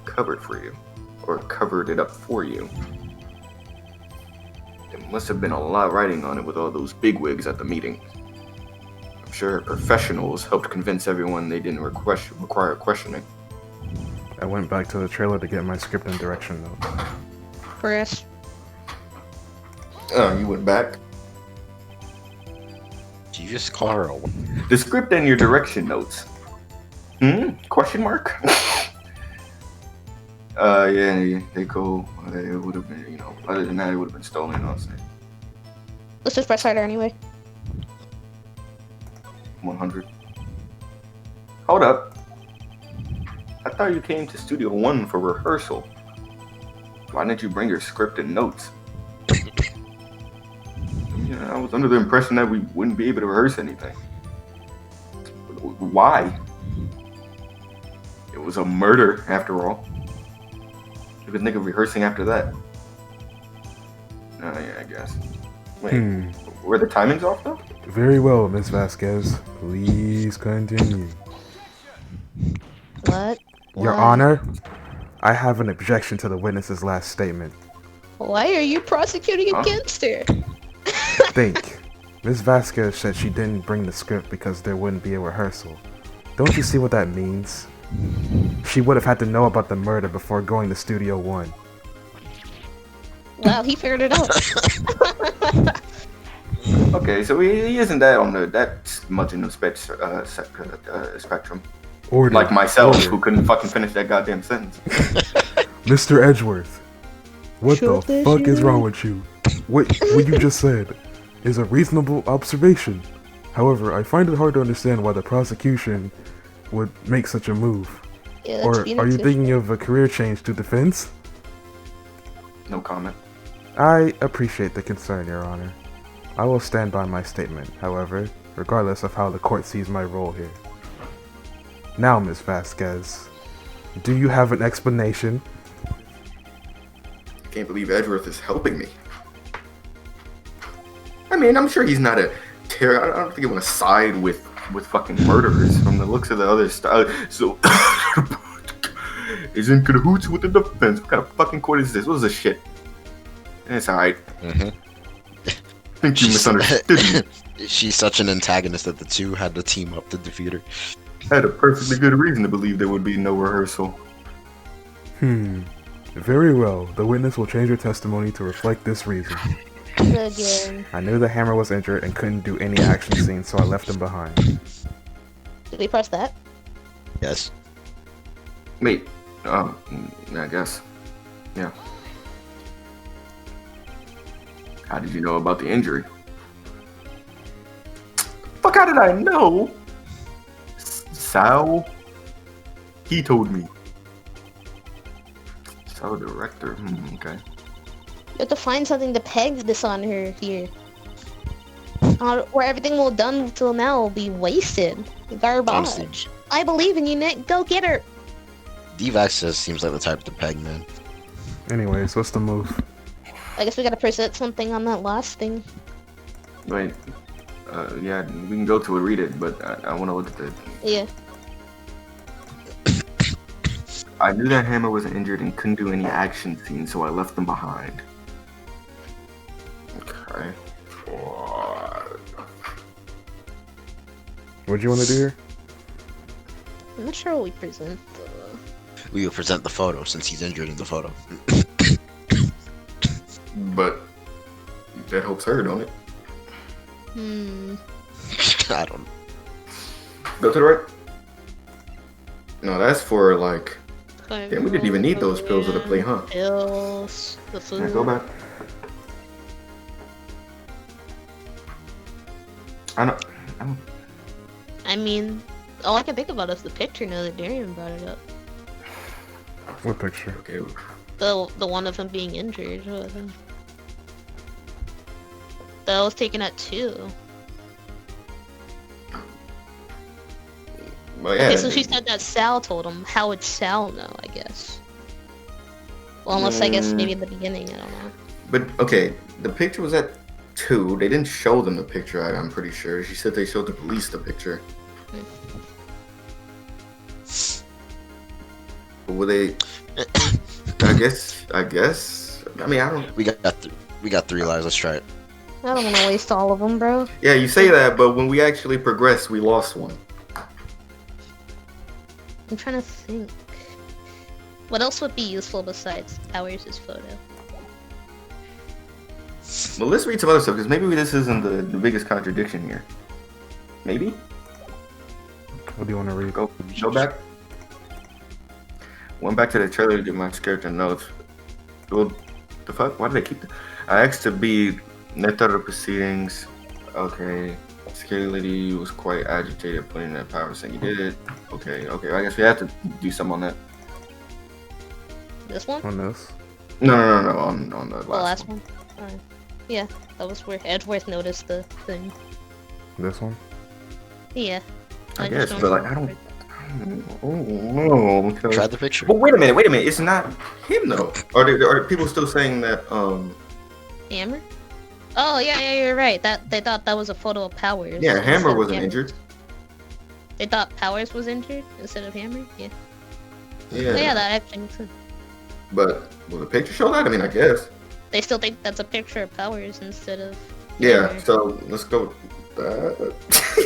Covered for you. Or covered it up for you. There must have been a lot writing on it with all those bigwigs at the meeting. I'm sure professionals helped convince everyone they didn't require questioning. I went back to the trailer to get my script and direction note. Press. Oh, you went back? Did you just call her a... The script and your direction notes. Question mark? Yeah, they cool. It would have been, other than that, it would have been stolen, I'll say. Let's just press harder anyway. 100. Hold up. I thought you came to Studio 1 for rehearsal. Why didn't you bring your script and notes? I was under the impression that we wouldn't be able to rehearse anything. Why? It was a murder, after all. You could think of rehearsing after that. Yeah, I guess. Wait, were the timings off, though? Very well, Miss Vasquez. Please continue. What? Your Why? Honor, I have an objection to the witness's last statement. Why are you prosecuting against her? Think. Miss Vasquez said she didn't bring the script because there wouldn't be a rehearsal. Don't you see what that means? She would have had to know about the murder before going to Studio 1. Wow, he figured it out. Okay, so he isn't that much in the spectrum. Order. Like myself, Order. who couldn't fucking finish that goddamn sentence. Mr. Edgeworth, what Shut the this fuck shit is up. wrong with you? What you just said is a reasonable observation. However, I find it hard to understand why the prosecution would make such a move. Yeah, that's Or being are you official. thinking of a career change to defense? No comment. I appreciate the concern, Your Honor. I will stand by my statement. However, regardless of how the court sees my role here. Now, Ms. Vasquez, do you have an explanation? I can't believe Edgeworth is helping me. I mean, I'm sure he's not a terror. I don't think he want to side with fucking murderers from the looks of the other style. So, he's in cahoots with the defense. What kind of fucking court is this? What is this shit? It's alright. I think you misunderstood me. She's such an antagonist that the two had to team up to defeat her. I had a perfectly good reason to believe there would be no rehearsal. Very well. The witness will change her testimony to reflect this reason. Again. I knew the hammer was injured and couldn't do any action scene, so I left him behind. Did we press that? Yes. Wait, I guess. Yeah. How did you know about the injury? Fuck, how did I know? Sal? He told me. Sal director, okay. You have to find something to peg this on her here. Where everything we've done till now will be wasted. Garbage. Honestly. I believe in you, Nick. Go get her. D-Vax just seems like the type to peg, man. Anyways, what's the move? I guess we gotta present something on that last thing. Wait, yeah, we can go to it, read it, but I want to look at the... Yeah. I knew that hammer was injured and couldn't do any action scenes, so I left them behind. Okay. What do you want to do here? I'm not sure what we present. We will present the photo since he's injured in the photo. But that helps her, don't it? I don't know. Go to the right. No, that's for like... Damn, we didn't even need those pills of the play, huh? Pills, the food. Yeah, go back. I mean, all I can think about is the picture now that Darian brought it up. What picture? Okay. The one of him being injured. That was taken at 2. Well, yeah. Okay, so she said that Sal told him. How would Sal know, I guess? Well, unless I guess maybe in the beginning, I don't know. But, okay, the picture was at 2. They didn't show them the picture, I'm pretty sure. She said they showed the police the picture. But were they... I guess... I mean, I don't... We got 3 lives, let's try it. I don't want to waste all of them, bro. Yeah, you say that, but when we actually progressed, we lost one. I'm trying to think. What else would be useful besides Powers' photo? Well, let's read some other stuff, because maybe this isn't the biggest contradiction here. Maybe? What do you want to read? Go back. Went back to the trailer to get my character notes. Well, the fuck? Why did they keep... I asked to be net of the proceedings. Okay. Security was quite agitated putting that power saying you did it. Okay. I guess we have to do something on that. This one? On this? No. On the last one. Yeah, that was where Edgeworth noticed the thing. This one? Yeah. I guess, but like I don't know. Try the picture. But wait a minute. It's not him though. Are people still saying that? Hammer? Oh yeah, you're right. They thought that was a photo of Powers. Yeah, Hammer wasn't injured. They thought Powers was injured instead of Hammer. Yeah. Yeah. So yeah, that actually makes sense. But will the picture show that? I mean, I guess. They still think that's a picture of Powers instead of. Yeah. Hammer. So let's go with that.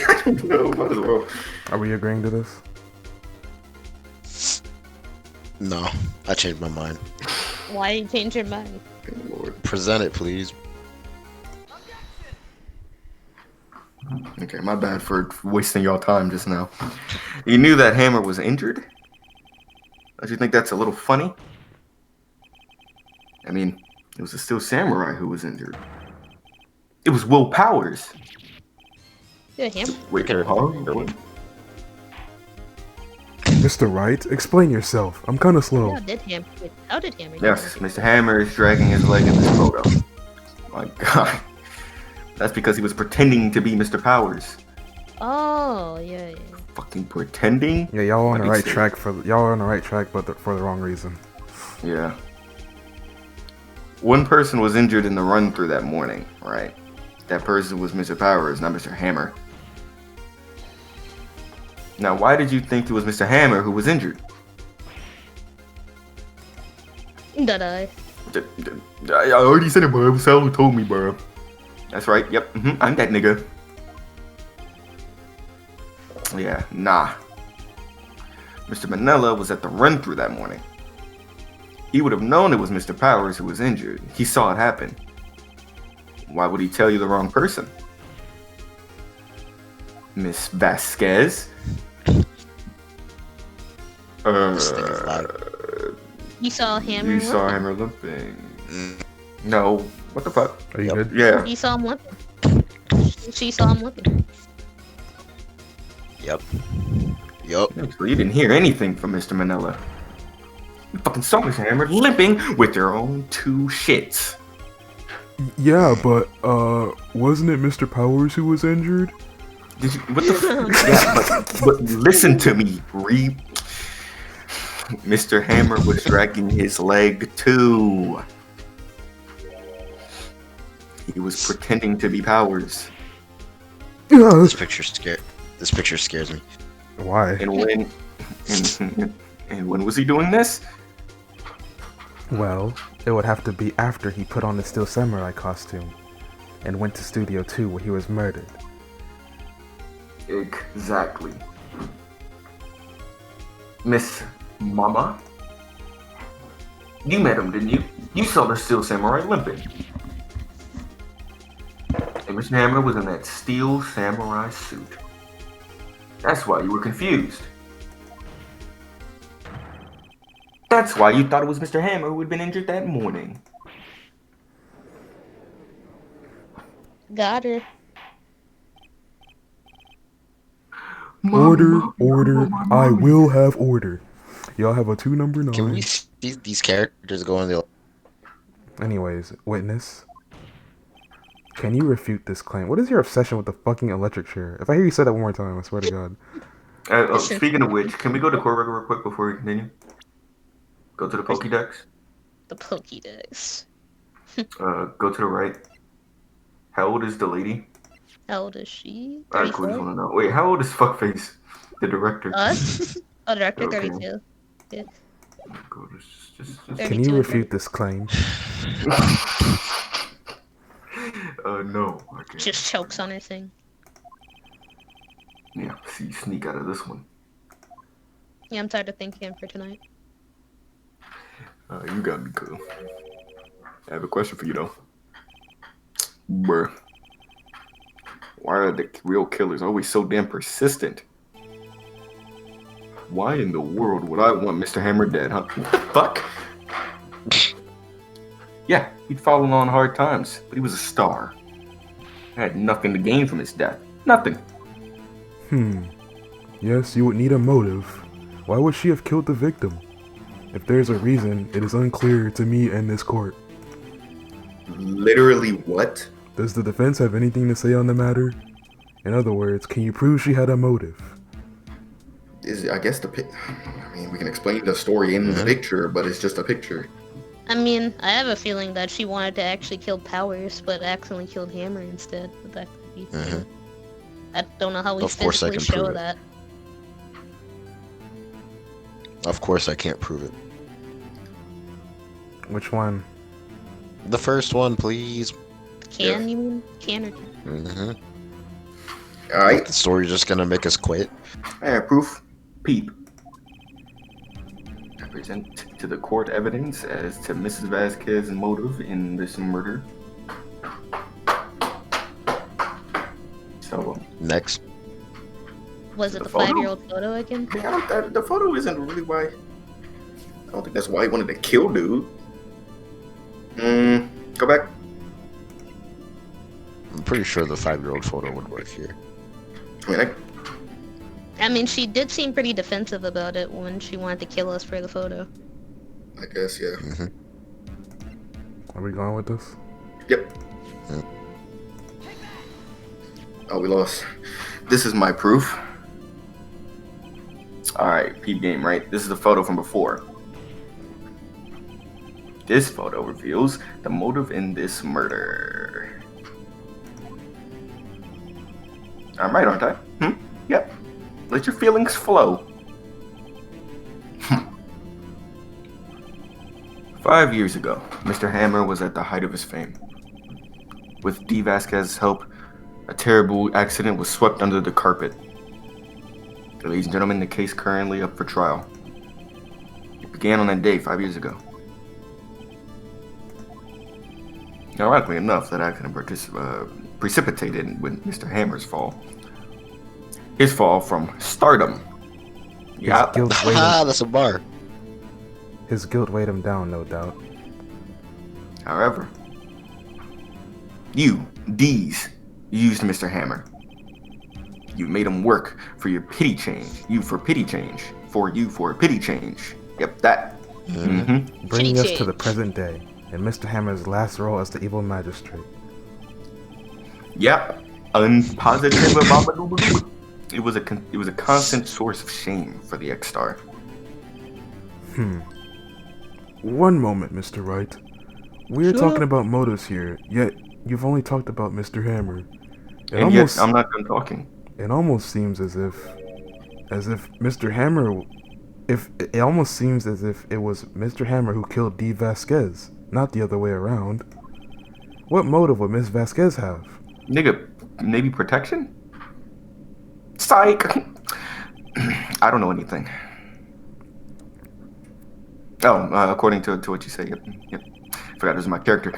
I don't know. Might as well. Are we agreeing to this? No, I changed my mind. Why did you change your mind? Lord. Present it, please. Okay, my bad for wasting y'all time just now. You knew that Hammer was injured? Don't you think that's a little funny? I mean, it was a Steel Samurai who was injured. It was Will Powers. Yeah, Hammer. Wait, huh? Mr. Wright, explain yourself. I'm kind of slow. How did Hammer? Yes, Mr. Hammer is dragging his leg in this photo. My God. That's because he was pretending to be Mr. Powers. Oh, yeah. Fucking pretending. Yeah, y'all on Like the right it's- track y'all are on the right track, but for the wrong reason. Yeah. One person was injured in the run through that morning, right? That person was Mr. Powers, not Mr. Hammer. Now, why did you think it was Mr. Hammer who was injured? Did I? I already said it, bro. Sal who told me, bro. That's right. Yep. I'm that nigga. Yeah, nah. Mr. Manila was at the run through that morning. He would have known it was Mr. Powers who was injured. He saw it happen. Why would he tell you the wrong person? Miss Vasquez? This thing is loud. You saw Hammer. You saw Hammer limping. No. What the fuck? Are you good? Yeah. You saw him limping. She saw him limping. Yep. So you didn't hear anything from Mr. Manila. You fucking saw Mr. Hammer limping with their own two shits. Yeah, but wasn't it Mr. Powers who was injured? Did you, what the yeah, but listen to me, Reed. Mr. Hammer was dragging his leg too. He was pretending to be Powers. This picture scares me. Why? And when was he doing this? Well, it would have to be after he put on the Steel Samurai costume and went to Studio 2 where he was murdered. Exactly. Miss Mama? You met him, didn't you? You saw the Steel Samurai limping. And Mr. Hammer was in that Steel Samurai suit. That's why you were confused. That's why you thought it was Mr. Hammer who had been injured that morning. Got her. Order. I will have order. Y'all have a 2 number 9. Can we see these characters go in the... Anyways, witness. Can you refute this claim? What is your obsession with the fucking electric chair? If I hear you say that one more time, I swear to God. Speaking of which, can we go to court record real quick before we continue? Go to the Pokédex. The Pokédex. Go to the right. How old is the lady? How old is she? I just 34? want to know. Wait, how old is Fuckface, the director? Us? Oh, director Okay. 32. Yeah. Go to just. Can 32 you is refute this claim? No, I can't. Just chokes on her thing. Yeah, see, sneak out of this one. Yeah, I'm tired of thinking for tonight. You got me cool. I have a question for you though. Bruh. Why are the real killers always so damn persistent? Why in the world would I want Mr. Hammer dead, huh? What the fuck? Yeah, he'd fallen on hard times, but he was a star. I had nothing to gain from his death. Nothing. Yes, you would need a motive. Why would she have killed the victim? If there's a reason, it is unclear to me and this court. Literally what? Does the defense have anything to say on the matter? In other words, can you prove she had a motive? I guess I mean, we can explain the story in the picture, but it's just a picture. I mean, I have a feeling that she wanted to actually kill Powers, but accidentally killed Hammer instead. But that could be. I don't know how we Of course I physically can show prove it. that. Of course I can't prove it. Which one? The first one, please. Can you mean? Can or can? Alright. The story's just gonna make us quit. I have proof. Peep. I present to the court evidence as to Mrs. Vasquez's motive in this murder. So, Next. Was it The the photo? 5-year-old photo again? the photo isn't really why. I don't think that's why he wanted to kill dude. Go back. I'm pretty sure the 5-year-old photo would work here. I mean, I mean, she did seem pretty defensive about it when she wanted to kill us for the photo. I guess, yeah. Are we going with this? Yep. Oh, we lost. this is my proof. Alright, peep game, right? This is a photo from before. This photo reveals the motive in this murder. I'm right, aren't I? Yep. Let your feelings flow. 5 years ago, Mr. Hammer was at the height of his fame. With D. Vasquez's help, a terrible accident was swept under the carpet. Ladies and gentlemen, the case currently up for trial. It began on that day 5 years ago. Ironically enough, that accident precipitated with Mr. Hammer's fall. His fall from stardom. Yeah, That's a bar. His guilt weighed him down, no doubt. However, you, D's, used Mr. Hammer. You made him work for your pity change. You for pity change. For you for a pity change. Yep, that. Bringing us to the present day, and Mr. Hammer's last role as the evil magistrate. Yep, unpositive about it was a constant source of shame for the ex-star. One moment, Mr. Wright. We're talking about motives here, yet you've only talked about Mr. Hammer. Yet I'm not done talking. It almost seems as if Mr. Hammer, it almost seems as if it was Mr. Hammer who killed D. Vasquez, not the other way around. What motive would Miss Vasquez have? Nigga, maybe protection? Psych! I don't know anything. Oh, according to what you say, yep. Forgot this is my character.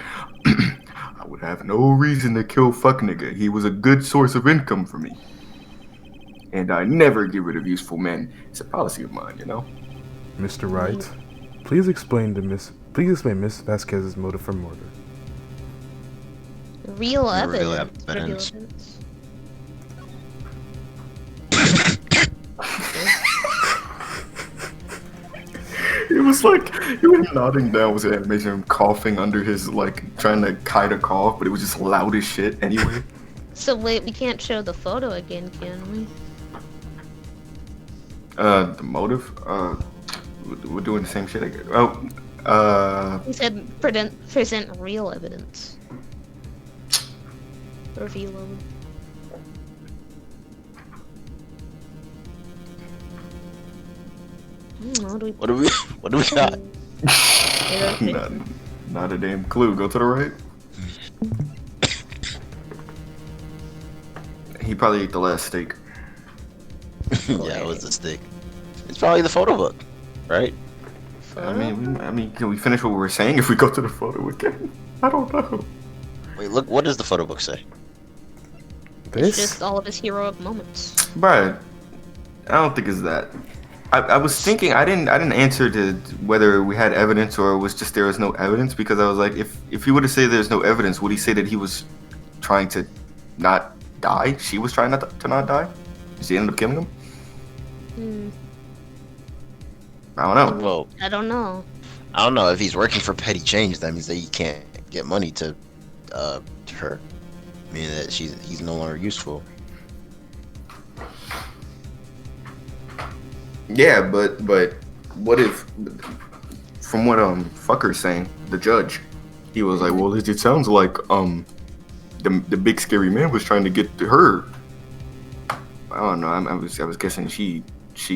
I would have no reason to kill fuck nigga. He was a good source of income for me. And I never get rid of useful men. It's a policy of mine, you know? Mr. Wright, please explain Miss Vasquez's motive for murder. Real evidence. It was like, he was nodding down with the animation of him coughing under his, like, trying to hide a cough, but it was just loud as shit anyway. So wait, we can't show the photo again, can we? The motive? We're doing the same shit again. Oh, He said present real evidence. Reveal them. What do we got? Not a damn clue. Go to the right. He probably ate the last steak. Yeah, it was the steak. It's probably the photo book, right? I mean, can we finish what we were saying if we go to the photo again? I don't know. Wait, look. What does the photo book say? It's just all of his heroic moments. But I don't think it's that. I was thinking I didn't answer to whether we had evidence or it was just there was no evidence, because I was like, if he would have said there's no evidence, would he say that he was trying to not die? She was trying to not die? She ended up killing him? I don't know. Well, I don't know. I don't know if he's working for petty change. That means that he can't get money to her. I mean that he's no longer useful. Yeah, but what if, from what fucker's saying, the judge, he was like, well, it sounds like the big scary man was trying to get to her. I don't know. I was guessing she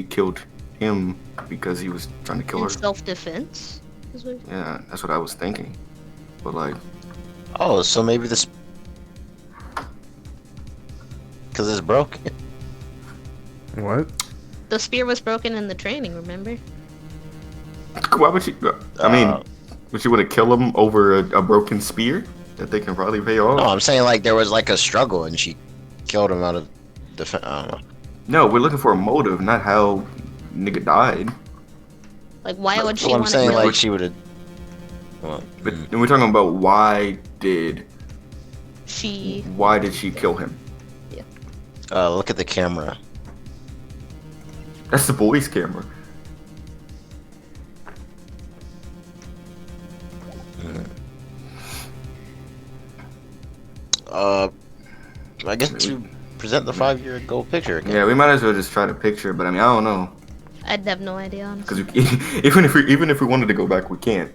killed him because he was trying to kill her. Self-defense? Yeah, that's what I was thinking. But like, oh, so maybe this because it's broken. What? The spear was broken in the training, remember? why would she? I mean, would she want to kill him over a broken spear that they can probably pay off? No, I'm saying like there was like a struggle and she killed him out of defense. I don't know. No, we're looking for a motive, not how nigga died. Like, why would she Well, I'm want to saying kill like him? she would have. Well, But we're talking about why did She kill him? look at the camera. That's the boy's camera. I guess present the 5-year ago picture again. Yeah, we might as well just try to picture, but I mean, I don't know. I'd have no idea, honestly. Because even if we wanted to go back, we can't.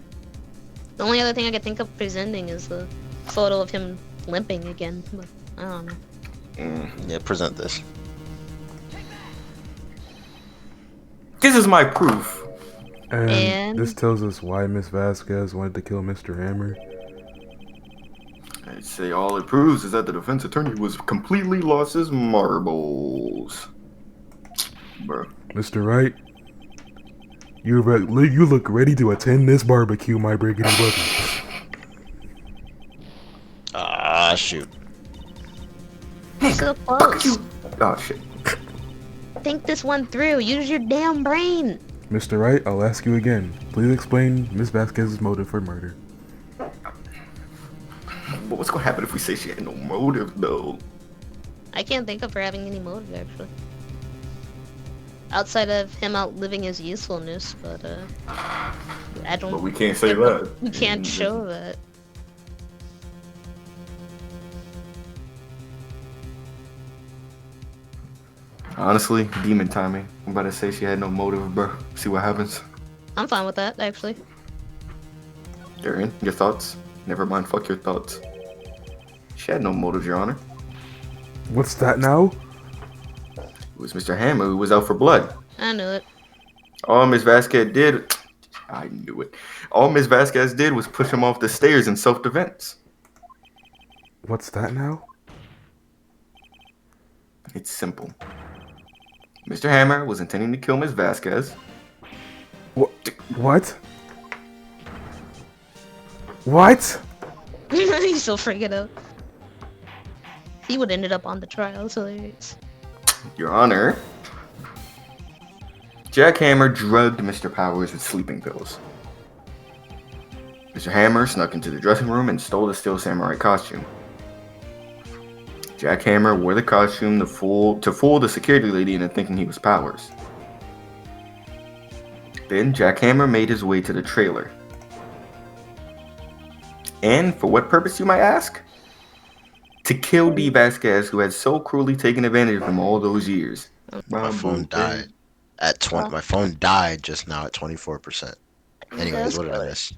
The only other thing I could think of presenting is the photo of him limping again, but I don't know. Yeah, present this. This is my proof. And this tells us why Miss Vasquez wanted to kill Mr. Hammer. I'd say all it proves is that the defense attorney was completely lost his marbles. Bro. Mr. Wright, you look ready to attend this barbecue, my brigady brother. Ah, shoot. So close. Oh, shit. Think this one through. Use your damn brain. Mr. Wright, I'll ask you again. Please explain Miss Vasquez's motive for murder. But what's gonna happen if we say she had no motive, though? I can't think of her having any motive, actually. Outside of him outliving his usefulness, but, I don't... But we can't say that. We can't show that. Honestly, demon timing. I'm about to say she had no motive, bro. See what happens. I'm fine with that, actually. Darian, your thoughts? Never mind, fuck your thoughts. She had no motive, Your Honor. What's that now? It was Mr. Hammer who was out for blood. I knew it. All Miss Vasquez did... I knew it. All Miss Vasquez did was push him off the stairs in self-defense. What's that now? It's simple. Mr. Hammer was intending to kill Miss Vasquez. What? What? He's so freaking out. He would ended up on the trial, so hilarious. Your Honor, Jack Hammer drugged Mr. Powers with sleeping pills. Mr. Hammer snuck into the dressing room and stole the Steel Samurai costume. Jack Hammer wore the costume to fool the security lady into thinking he was Powers. Then Jack Hammer made his way to the trailer. And for what purpose, you might ask? To kill D. Vasquez, who had so cruelly taken advantage of him all those years. My phone died at 20. My phone died just now at 24%. Anyways, what did I miss?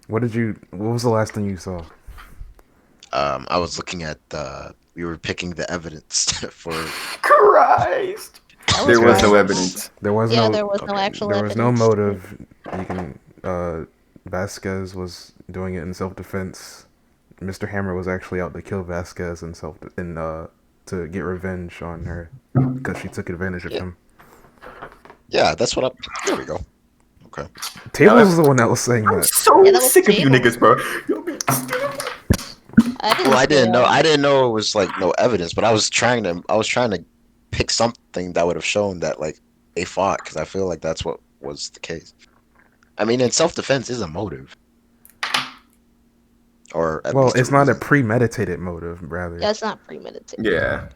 What was the last thing you saw? I was looking at we were picking the evidence for... Christ! There was no evidence. There was no actual there evidence. was no motive. You can, Vasquez was doing it in self-defense. Mr. Hammer was actually out to kill Vasquez to get revenge on her because she took advantage of him. Yeah, that's what there we go. Okay. Tables was the one that was saying that. So sick of you niggas, bro. I didn't know it was like no evidence, but I was trying to pick something that would have shown that like they fought, because I feel like that's what was the case. I mean, in self-defense is a motive, or at least it's not a premeditated motive, rather. That's not premeditated. Yeah.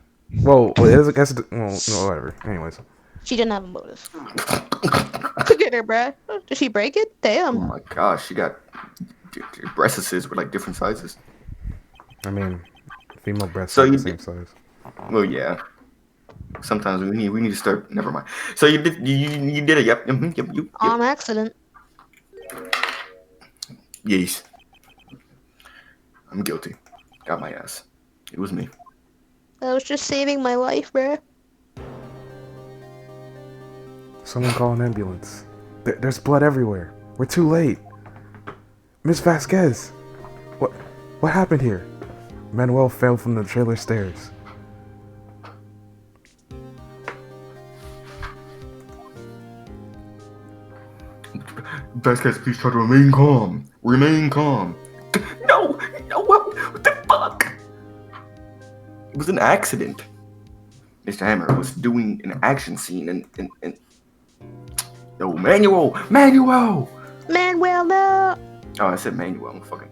Well, it is. No, whatever. Anyways, she didn't have a motive. Look at her, bruh. Did she break it? Damn. Oh my gosh, she got breasts with like different sizes. I mean, female breasts are the same size. Well, yeah. Sometimes we need to start. Never mind. So you did it. Yep. Yep. On accident. Yes. I'm guilty. Got my ass. It was me. I was just saving my life, bruh. Someone call an ambulance. There's blood everywhere. We're too late. Miss Vasquez. What happened here? Manuel fell from the trailer stairs. Vasquez, please try to remain calm. Remain calm. No, what the fuck? It was an accident. Mr. Hammer was doing an action scene and no, Manuel, no. Oh, I said Manuel. I'm fucking.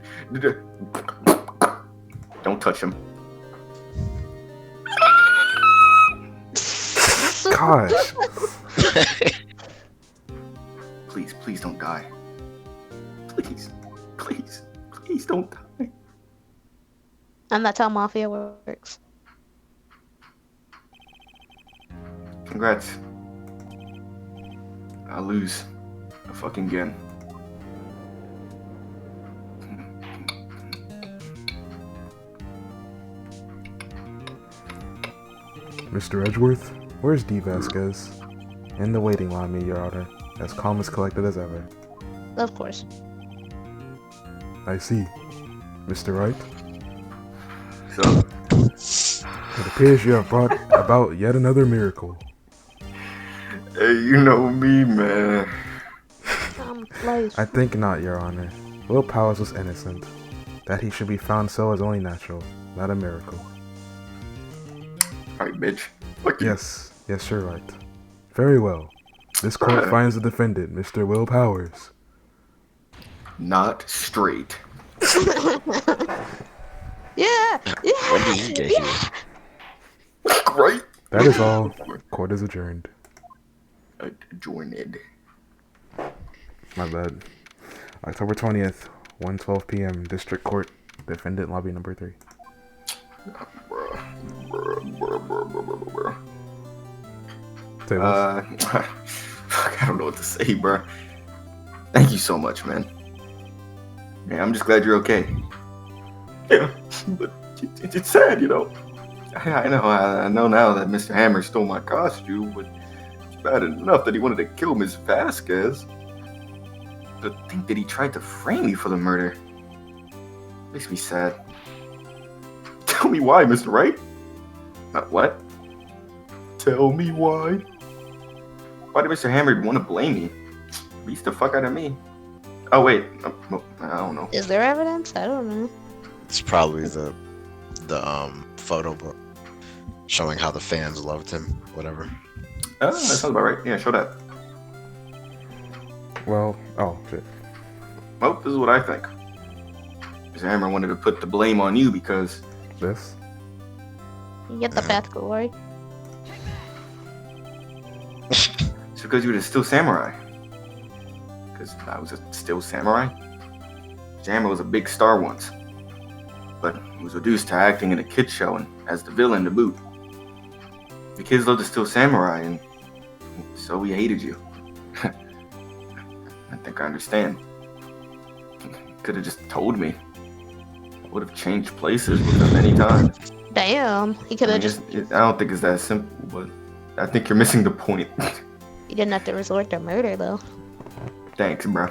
Don't touch him. Gosh. Please don't die. Please don't die. And that's how Mafia works. Congrats. I lose. Fucking again. Mr. Edgeworth, where's D. Vasquez? In the waiting line, Your Honor, as calm as collected as ever. Of course. I see. Mr. Wright? So, It appears you have brought about yet another miracle. hey, you know me, man. I think not, Your Honor. Will Powers was innocent. That he should be found so is only natural, not a miracle. Alright, bitch. Fuck you. Yes, you're right. Very well. This court finds the defendant, Mr. Will Powers. Not straight. Yeah! When did he get here? Right? That is all. Court is adjourned. Adjourned. My bad. October 20th, 1:12 p.m. District Court, Defendant Lobby Number 3. Bruh. Tables. Fuck, I don't know what to say, bruh. Thank you so much, man. Man, I'm just glad you're okay. Yeah, but it's sad, you know. I know now that Mr. Hammer stole my costume, but it's bad enough that he wanted to kill Miss Vasquez. To think that he tried to frame me for the murder makes me sad. Tell me why, Mr. Wright. What? Tell me why. Why did Mr. Hammer want to blame me? Beat the fuck out of me. Oh wait, I don't know. Is there evidence? I don't know. It's probably the photo book showing how the fans loved him. Whatever. Oh, that sounds about right. Yeah, show that. Well, oh, shit. Well, this is what I think. Mr. Hammer wanted to put the blame on you because... This? You get the path glory. It's because you were still samurai. Because I was a still samurai. Mr. Hammer was a big star once. But he was reduced to acting in a kid show and as the villain to boot. The kids loved the still samurai and so he hated you. I think I understand. Could have just told me. I would have changed places with him any time. Damn. He could have just... I don't think it's that simple, but I think you're missing the point. He didn't have to resort to murder, though. Thanks, bro.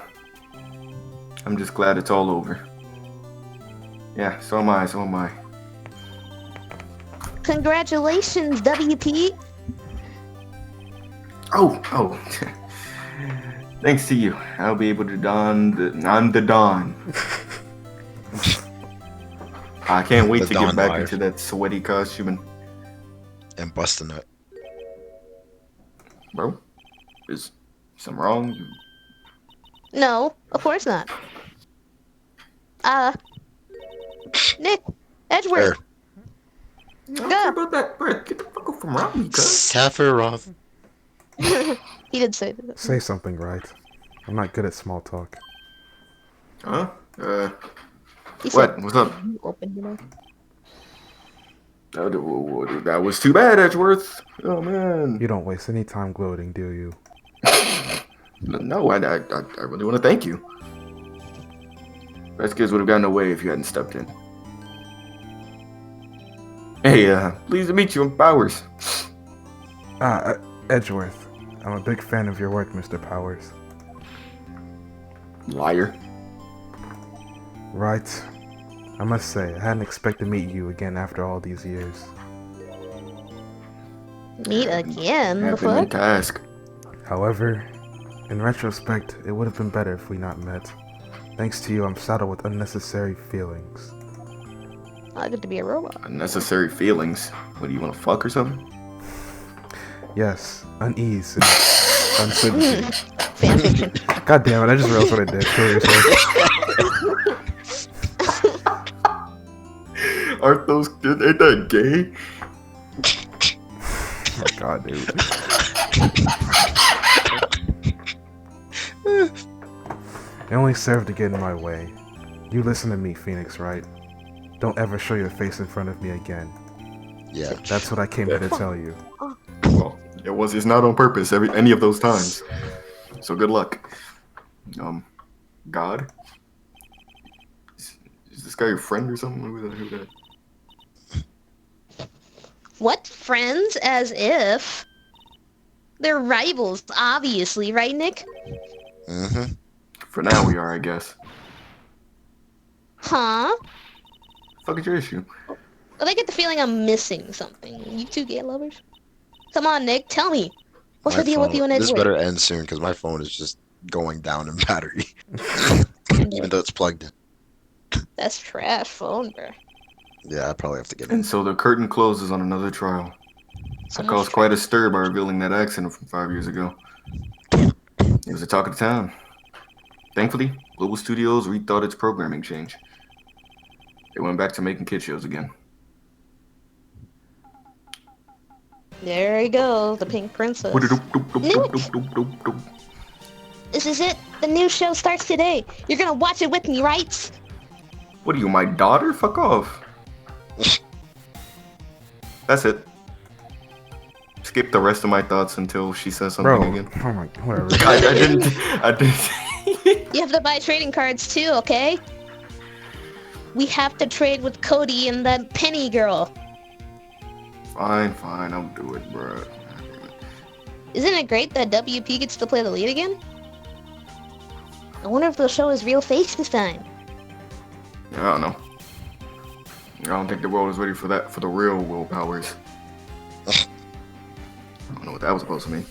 I'm just glad it's all over. Yeah, so am I. Congratulations, WP. Oh. Thanks to you, I'll be able to I'm the Don. I can't wait to get back into that sweaty costume and bust a nut. Bro, is something wrong? No, of course not. Nick, Edgeworth. I don't care about that, bro. Get the fuck up from around me, cuz. Sephiroth. He did say that. Say something, right? I'm not good at small talk. Huh? He What? said, What's up? you opened it up. That was too bad, Edgeworth. Oh, man. You don't waste any time gloating, do you? No, I really want to thank you. Vasquez would have gotten away if you hadn't stepped in. Hey, pleased to meet you, I'm Powers. Edgeworth. I'm a big fan of your work, Mr. Powers. Liar. Right. I must say, I hadn't expected to meet you again after all these years. Meet again? The Happened in fuck? task. However, in retrospect, it would have been better if we not met. Thanks to you, I'm saddled with unnecessary feelings. I get to be a robot. Unnecessary feelings. What, do you want to fuck or something? Yes, unease and uncertainty. Fanfiction. God damn it, I just realized what I did. Kill yourself. Aren't those kids, ain't that gay? Oh my god, dude. It only served to get in my way. You listen to me, Phoenix, right? Don't ever show your face in front of me again. Yeah. That's what I came here to tell you. Well, It's not on purpose. Any of those times. So good luck. God. Is this guy your friend or something? Who that? What friends? As if they're rivals, obviously, right, Nick? Mm-hmm. For now, we are, I guess. Huh? Fuck is your issue? I get the feeling I'm missing something. You two gay lovers? Come on, Nick, tell me. What's the deal with you and This Edward? better end soon because my phone is just going down in battery, even though it's plugged in. That's trash phone, bro. Yeah, I probably have to get And in. so the curtain closes on another trial. I caused quite a stir by revealing that accident from 5 years ago. It was the talk of the town. Thankfully, Global Studios rethought its programming change. They went back to making kid shows again. There he goes, the Pink Princess. Nick! This is it. The new show starts today. You're gonna watch it with me, right? What are you, my daughter? Fuck off. That's it. Skip the rest of my thoughts until she says something again. Oh my, whatever. I didn't. You have to buy trading cards too, okay? We have to trade with Cody and that Penny girl. Fine, I'll do it, bro. Isn't it great that WP gets to play the lead again? I wonder if they'll show his real face this time. I don't know. I don't think the world is ready for that, for the real Will Powers. I don't know what that was supposed to mean.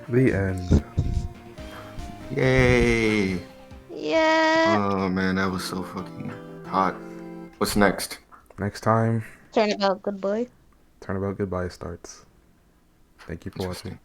The end. Yay! Yeah. Oh man, that was so fucking hot. What's next? Next time, Turnabout, good boy. Turnabout Goodbye starts. Thank you for watching.